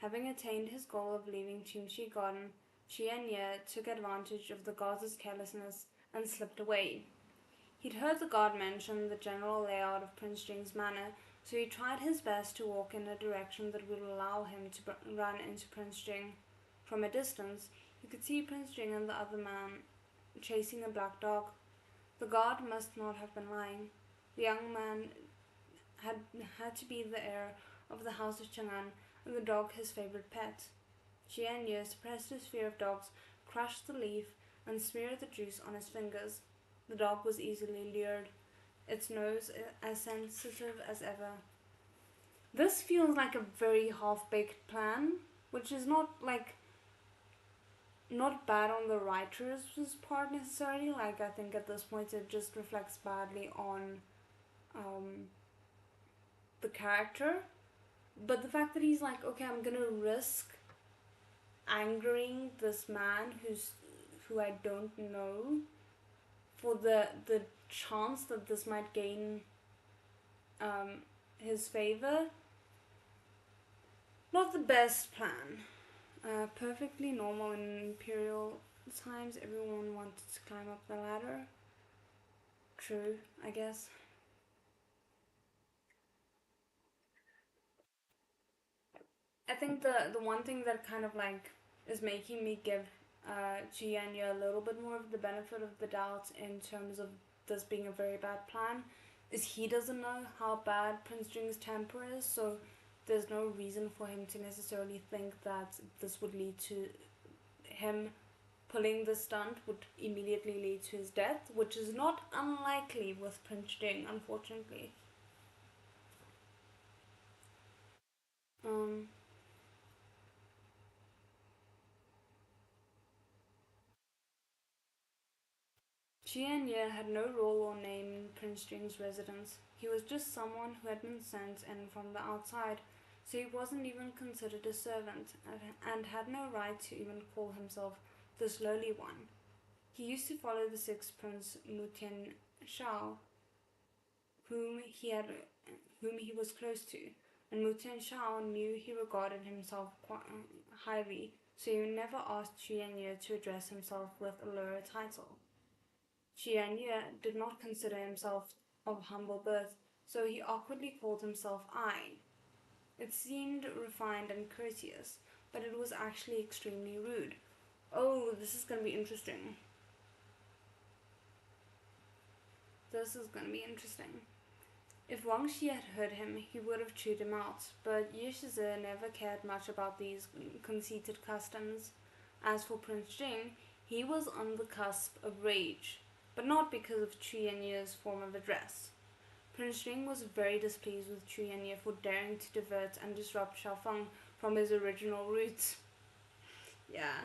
Having attained his goal of leaving Qingxi Garden, Chuyenye took advantage of the guards' carelessness and slipped away. He'd heard the guard mention the general layout of Prince Jing's manor, so he tried his best to walk in a direction that would allow him to run into Prince Jing. From a distance, you could see Prince Jing and the other man chasing a black dog. The guard must not have been lying. The young man had to be the heir of the House of Chang'an, and the dog his favorite pet. Chuyenye suppressed his fear of dogs, crushed the leaf, and smeared the juice on his fingers. The dog was easily lured, its nose as sensitive as ever. This feels like a very half-baked plan, which is not bad on the writer's part necessarily. Like, I think at this point it just reflects badly on the character. But the fact that he's like, okay, I'm gonna risk angering this man who I don't know for the chance that this might gain his favor. Not the best plan. Perfectly normal in imperial times, everyone wanted to climb up the ladder. True, I guess. I think the one thing that kind of like is making me give Jianya a little bit more of the benefit of the doubt in terms of this being a very bad plan is he doesn't know how bad Prince Jing's temper is, so there's no reason for him to necessarily think that this would lead to him pulling the stunt would immediately lead to his death, which is not unlikely with Prince Jing, unfortunately. Um, Jian Ye had no role or name in Prince Jing's residence. He was just someone who had been sent in from the outside, so he wasn't even considered a servant and had no right to even call himself this lowly one. He used to follow the sixth prince Mutian Shao, whom he had, whom he was close to, and Mutian Shao knew he regarded himself quite highly, so he never asked Xianye to address himself with a lower title. Xianye did not consider himself of humble birth, so he awkwardly called himself I. It seemed refined and courteous, but it was actually extremely rude. Oh, this is going to be interesting. This is going to be interesting. If Wang Shi had heard him, he would have chewed him out, but Ye Shizi never cared much about these conceited customs. As for Prince Jing, he was on the cusp of rage, but not because of Chu Yanye's form of address. Prince Jing was very displeased with Chu Yanye for daring to divert and disrupt Xiaofeng from his original route. Yeah,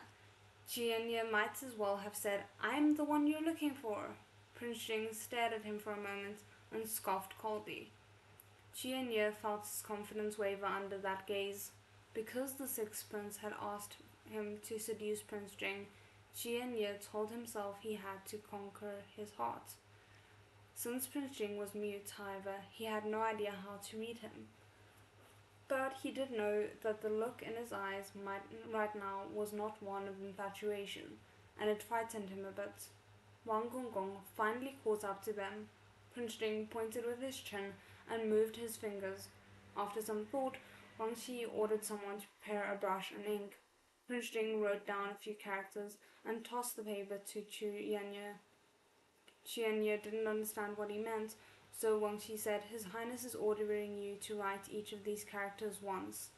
Chu Yanye might as well have said, "I'm the one you're looking for." Prince Jing stared at him for a moment and scoffed coldly. Qianye felt his confidence waver under that gaze. Because the sixth prince had asked him to seduce Prince Jing, Qianye told himself he had to conquer his heart. Since Prince Jing was mute, however, he had no idea how to read him. But he did know that the look in his eyes right now was not one of infatuation, and it frightened him a bit. Wang Gonggong finally caught up to them. Prince Jing pointed with his chin and moved his fingers. After some thought, Wang Xi ordered someone to prepare a brush and ink. Prince Jing wrote down a few characters and tossed the paper to Chu Yanyi. Chu Yanyi didn't understand what he meant, so Wang Xi said, "His Highness is ordering you to write each of these characters once."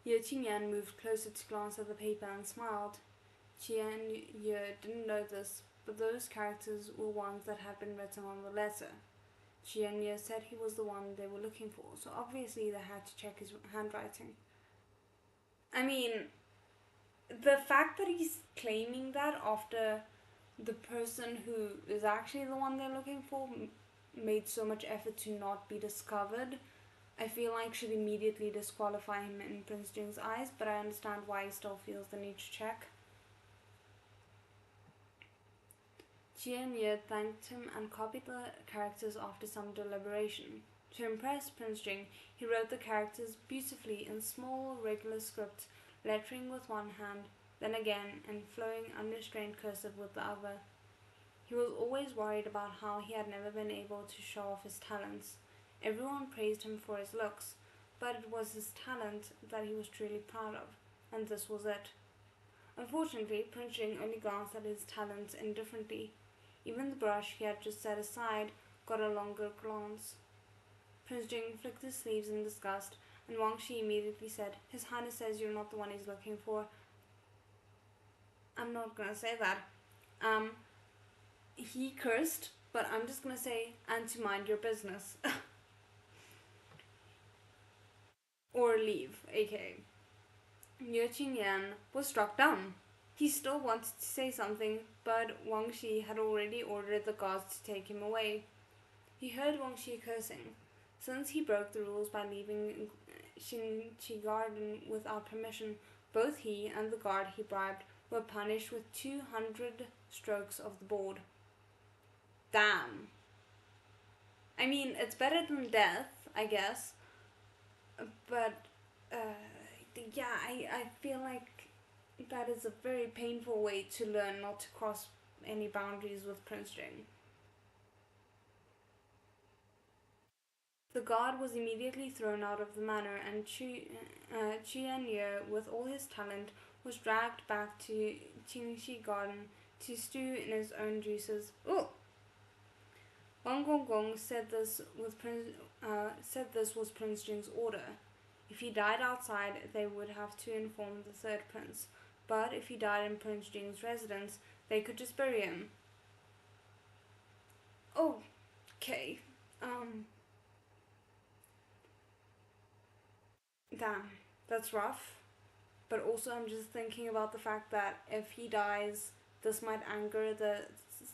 Ye Qingyan moved closer to glance at the paper and smiled. Qian Ye didn't know this, but those characters were ones that had been written on the letter. Qian Ye said he was the one they were looking for, so obviously they had to check his handwriting. I mean, the fact that he's claiming that after the person who is actually the one they're looking for made so much effort to not be discovered, I feel like should immediately disqualify him in Prince Jing's eyes, but I understand why he still feels the need to check. Jian Ye thanked him and copied the characters after some deliberation. To impress Prince Jing, he wrote the characters beautifully in small, regular script, lettering with one hand, then again in flowing, unrestrained cursive with the other. He was always worried about how he had never been able to show off his talents. Everyone praised him for his looks, but it was his talent that he was truly proud of, and this was it. Unfortunately, Prince Jing only glanced at his talents indifferently. Even the brush he had just set aside got a longer glance. Prince Jing flicked his sleeves in disgust, and Wang Shi immediately said, "His Highness says you're not the one he's looking for." I'm not gonna say that. He cursed, but I'm just gonna say, "and to mind your business." Or leave, aka. Ye Qingyan was struck dumb. He still wanted to say something, but Wang Shi had already ordered the guards to take him away. He heard Wang Shi cursing. Since he broke the rules by leaving Xinqi Garden without permission, both he and the guard he bribed were punished with 200 strokes of the board. Damn. I mean, it's better than death, I guess. But, yeah, I feel like that is a very painful way to learn not to cross any boundaries with Prince Jing. The guard was immediately thrown out of the manor, and Qian Ye, with all his talent, was dragged back to Qingxi Garden to stew in his own juices. Ooh! Wang Gonggong said this was Prince Jing's order. If he died outside, they would have to inform the third prince. But if he died in Prince Jing's residence, they could just bury him. Oh, okay. Damn, that's rough. But also, I'm just thinking about the fact that if he dies, this might anger the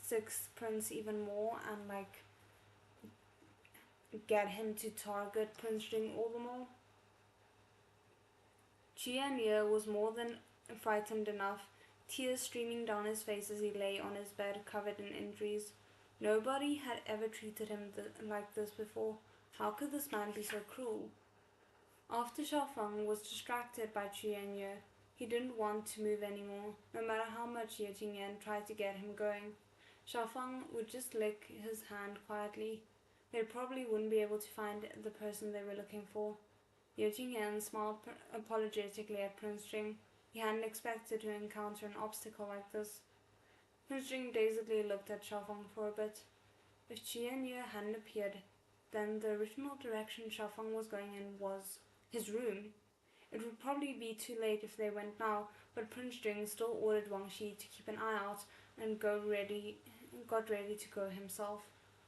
sixth prince even more and, like, get him to target Prince Jing all the more. Qian Ye was more than frightened enough, tears streaming down his face as he lay on his bed covered in injuries. Nobody had ever treated him like this before. How could this man be so cruel? After Xiaofeng was distracted by Qian Ye, he didn't want to move anymore, no matter how much Ye Jingyan tried to get him going. Xiaofeng would just lick his hand quietly. They probably wouldn't be able to find the person they were looking for. Ye Jingyan smiled apologetically at Prince Jing. He hadn't expected to encounter an obstacle like this. Prince Jing dazedly looked at Xiaofeng for a bit. If Qian Ye hadn't appeared, then the original direction Xiaofeng was going in was his room. It would probably be too late if they went now, but Prince Jing still ordered Wang Shi to keep an eye out and got ready to go himself.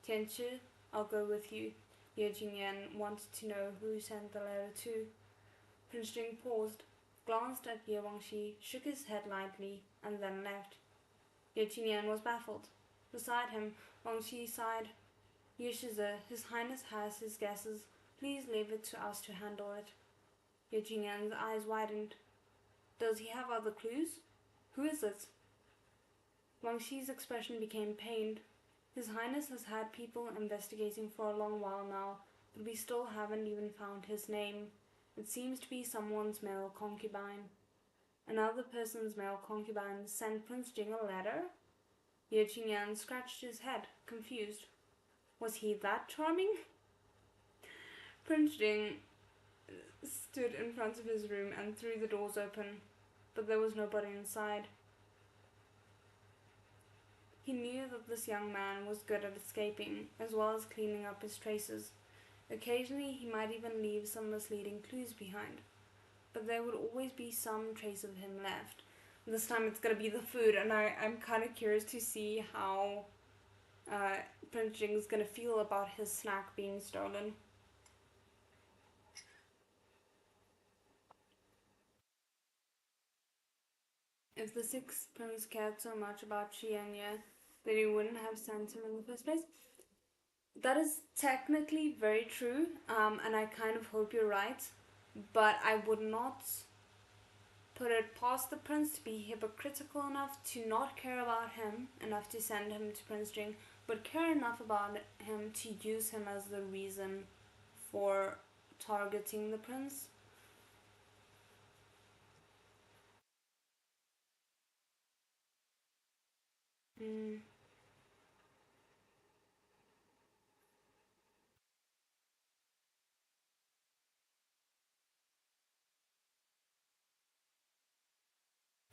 Tianchi, I'll go with you. Ye Jingyan wanted to know who sent the letter to. Prince Jing paused, glanced at Ye Wangxi, shook his head lightly, and then left. Ye Jingyan was baffled. Beside him, Wangxi sighed. Ye Shize, His Highness has his guesses. Please leave it to us to handle it. Ye Jingyan's eyes widened. Does he have other clues? Who is it? Wangxi's expression became pained. His Highness has had people investigating for a long while now, but we still haven't even found his name. It seems to be someone's male concubine. Another person's male concubine sent Prince Jing a letter? Ye Qingyan scratched his head, confused. Was he that charming? Prince Jing stood in front of his room and threw the doors open, but there was nobody inside. He knew that this young man was good at escaping, as well as cleaning up his traces. Occasionally he might even leave some misleading clues behind, but there would always be some trace of him left. This time it's gonna be the food, and I'm kind of curious to see how Prince Jing's gonna feel about his snack being stolen. If the sixth prince cared so much about Qian Ye, then he wouldn't have sent him in the first place. That is technically very true, and I kind of hope you're right, but I would not put it past the prince to be hypocritical enough to not care about him enough to send him to Prince Jing, but care enough about him to use him as the reason for targeting the prince. Mm.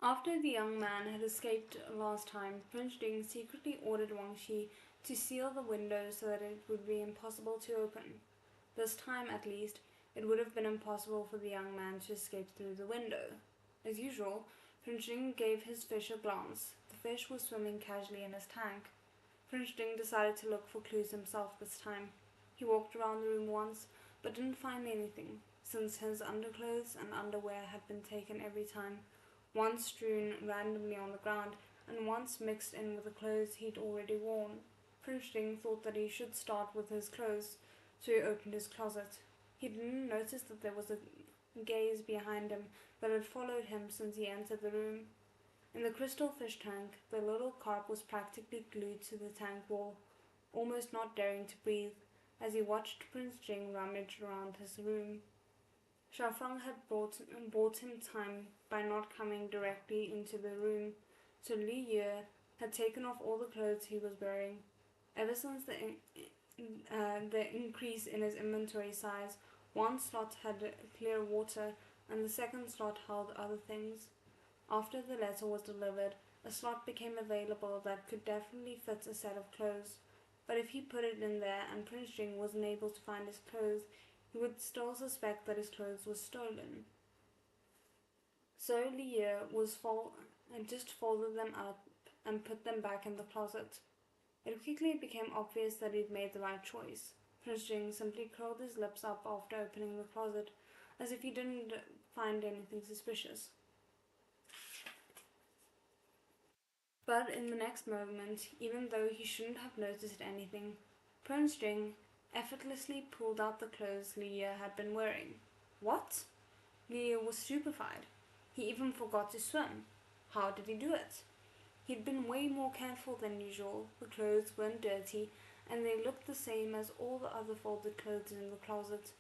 After the young man had escaped last time, Prince Jing secretly ordered Wang Shi to seal the window so that it would be impossible to open. This time, at least, it would have been impossible for the young man to escape through the window. As usual, Prince Jing gave his fish a glance. The fish was swimming casually in his tank. Prince Jing decided to look for clues himself this time. He walked around the room once, but didn't find anything, since his underclothes and underwear had been taken every time, once strewn randomly on the ground, and once mixed in with the clothes he'd already worn. Prince Jing thought that he should start with his clothes, so he opened his closet. He didn't notice that there was a gaze behind him that had followed him since he entered the room. In the crystal fish tank, the little carp was practically glued to the tank wall. almost not daring to breathe, as he watched Prince Jing rummage around his room. Xiaofeng had bought him time by not coming directly into the room, so Li Ye had taken off all the clothes he was wearing. Ever since the increase in his inventory size, one slot had clear water and the second slot held other things. After the letter was delivered, a slot became available that could definitely fit a set of clothes. But if he put it in there and Prince Jing wasn't able to find his clothes, he would still suspect that his clothes were stolen. So Li Ye just folded them up and put them back in the closet. It quickly became obvious that he'd made the right choice. Prince Jing simply curled his lips up after opening the closet, as if he didn't find anything suspicious. But in the next moment, even though he shouldn't have noticed anything, Prince Jing effortlessly pulled out the clothes Li Ye had been wearing. What? Li Ye was stupefied. He even forgot to swim. How did he do it? He'd been way more careful than usual. The clothes weren't dirty, and they looked the same as all the other folded clothes in the closet.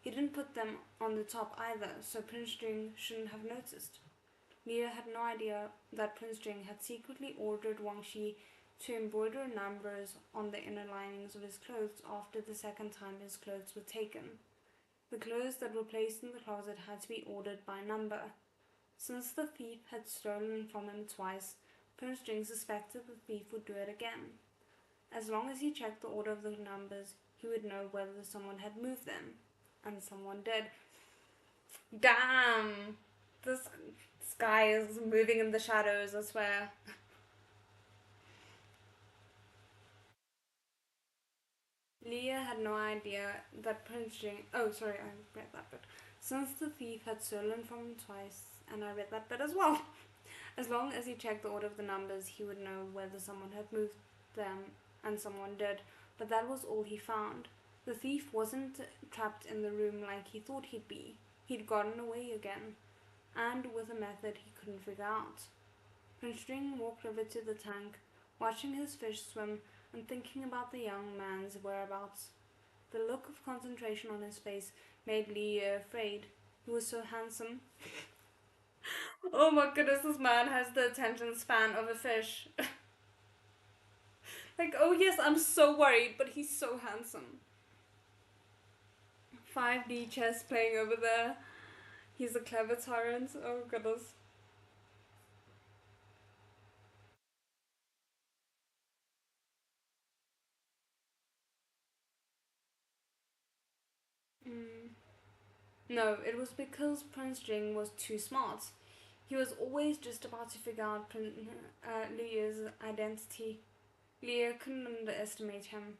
He didn't put them on the top either, so Prince Jing shouldn't have noticed. Li Ye had no idea that Prince Jing had secretly ordered Wang Shi to embroider numbers on the inner linings of his clothes after the second time his clothes were taken. The clothes that were placed in the closet had to be ordered by number. Since the thief had stolen from him twice, Prince Jing suspected the thief would do it again. As long as he checked the order of the numbers, he would know whether someone had moved them. And someone did. Damn! This guy is moving in the shadows, I swear. Li Ye had no idea that Prince Jing... Oh, sorry, I read that bit. Since the thief had stolen from him twice, and I read that bit as well. As long as he checked the order of the numbers, he would know whether someone had moved them, and someone did. But that was all he found. The thief wasn't trapped in the room like he thought he'd be. He'd gotten away again, and with a method he couldn't figure out. Prince Jing walked over to the tank, watching his fish swim and thinking about the young man's whereabouts. The look of concentration on his face made Li Ye afraid. He was so handsome. Oh my goodness, this man has the attention span of a fish. Like, oh yes, I'm so worried, but he's so handsome. 5D chess playing over there. He's a clever tyrant. Oh goodness. Mm. No, it was because Prince Jing was too smart. He was always just about to figure out Li Ye's identity. Li Ye couldn't underestimate him.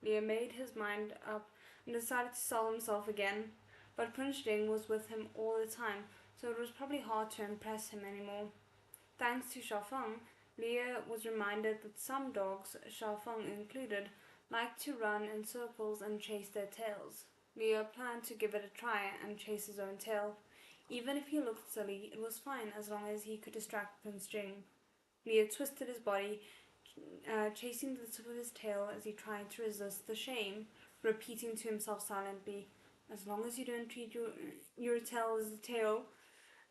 Li Ye made his mind up and decided to sell himself again. But Prince Jing was with him all the time, so it was probably hard to impress him anymore. Thanks to Xiaofeng, Li Ye was reminded that some dogs, Xiaofeng included, like to run in circles and chase their tails. Li Ye planned to give it a try and chase his own tail. Even if he looked silly, it was fine as long as he could distract Prince Jing. Li Ye twisted his body, chasing the tip of his tail as he tried to resist the shame, repeating to himself silently, "As long as you don't treat your tail as a tail."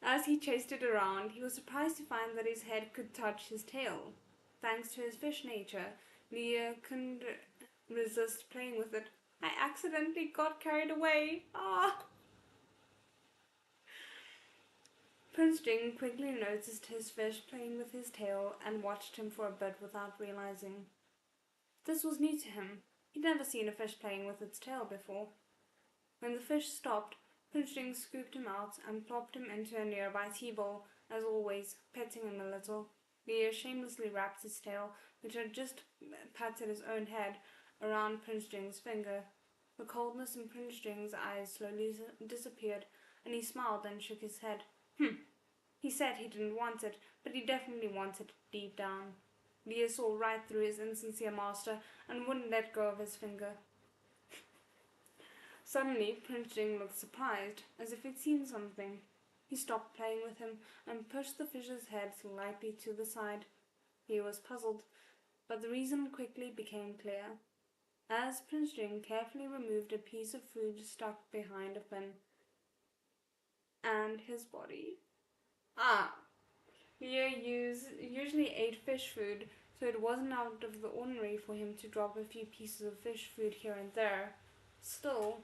As he chased it around, he was surprised to find that his head could touch his tail. Thanks to his fish nature, Li Ye couldn't resist playing with it. I accidentally got carried away. Ah! Prince Jing quickly noticed his fish playing with his tail and watched him for a bit without realizing. This was new to him. He'd never seen a fish playing with its tail before. When the fish stopped, Prince Jing scooped him out and plopped him into a nearby tea bowl, as always, petting him a little. Li Ye shamelessly wrapped his tail, which had just patted his own head, around Prince Jing's finger. The coldness in Prince Jing's eyes slowly disappeared, and he smiled and shook his head. He said he didn't want it, but he definitely wanted it deep down. Li Ye saw right through his insincere master and wouldn't let go of his finger. Suddenly, Prince Jing looked surprised, as if he'd seen something. He stopped playing with him and pushed the fish's head slightly to the side. He was puzzled, but the reason quickly became clear. as Prince Jing carefully removed a piece of food stuck behind a fin and his body. He usually ate fish food, so it wasn't out of the ordinary for him to drop a few pieces of fish food here and there. Still,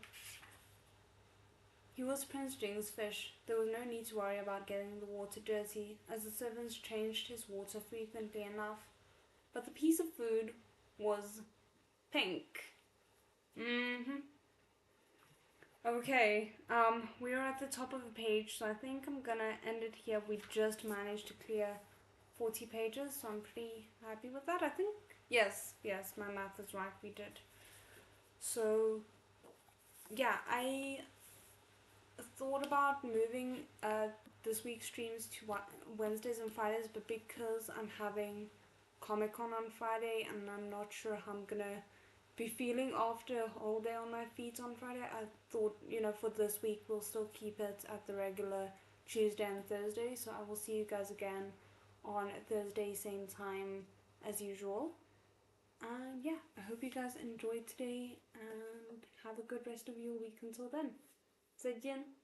he was Prince Jing's fish. There was no need to worry about getting the water dirty, as the servants changed his water frequently enough. But the piece of food was pink. Okay, we're at the top of the page, so I think I'm gonna end it here. We just managed to clear 40 pages, so I'm pretty happy with that, I think. Yes, my math is right, we did. So, yeah, I thought about moving this week's streams to Wednesdays and Fridays, but because I'm having Comic-Con on Friday and I'm not sure how I'm gonna be feeling after a whole day on my feet on Friday, I thought, for this week we'll still keep it at the regular Tuesday and Thursday, so I will see you guys again on Thursday, same time as usual. And yeah, I hope you guys enjoyed today and have a good rest of your week until then. 再见。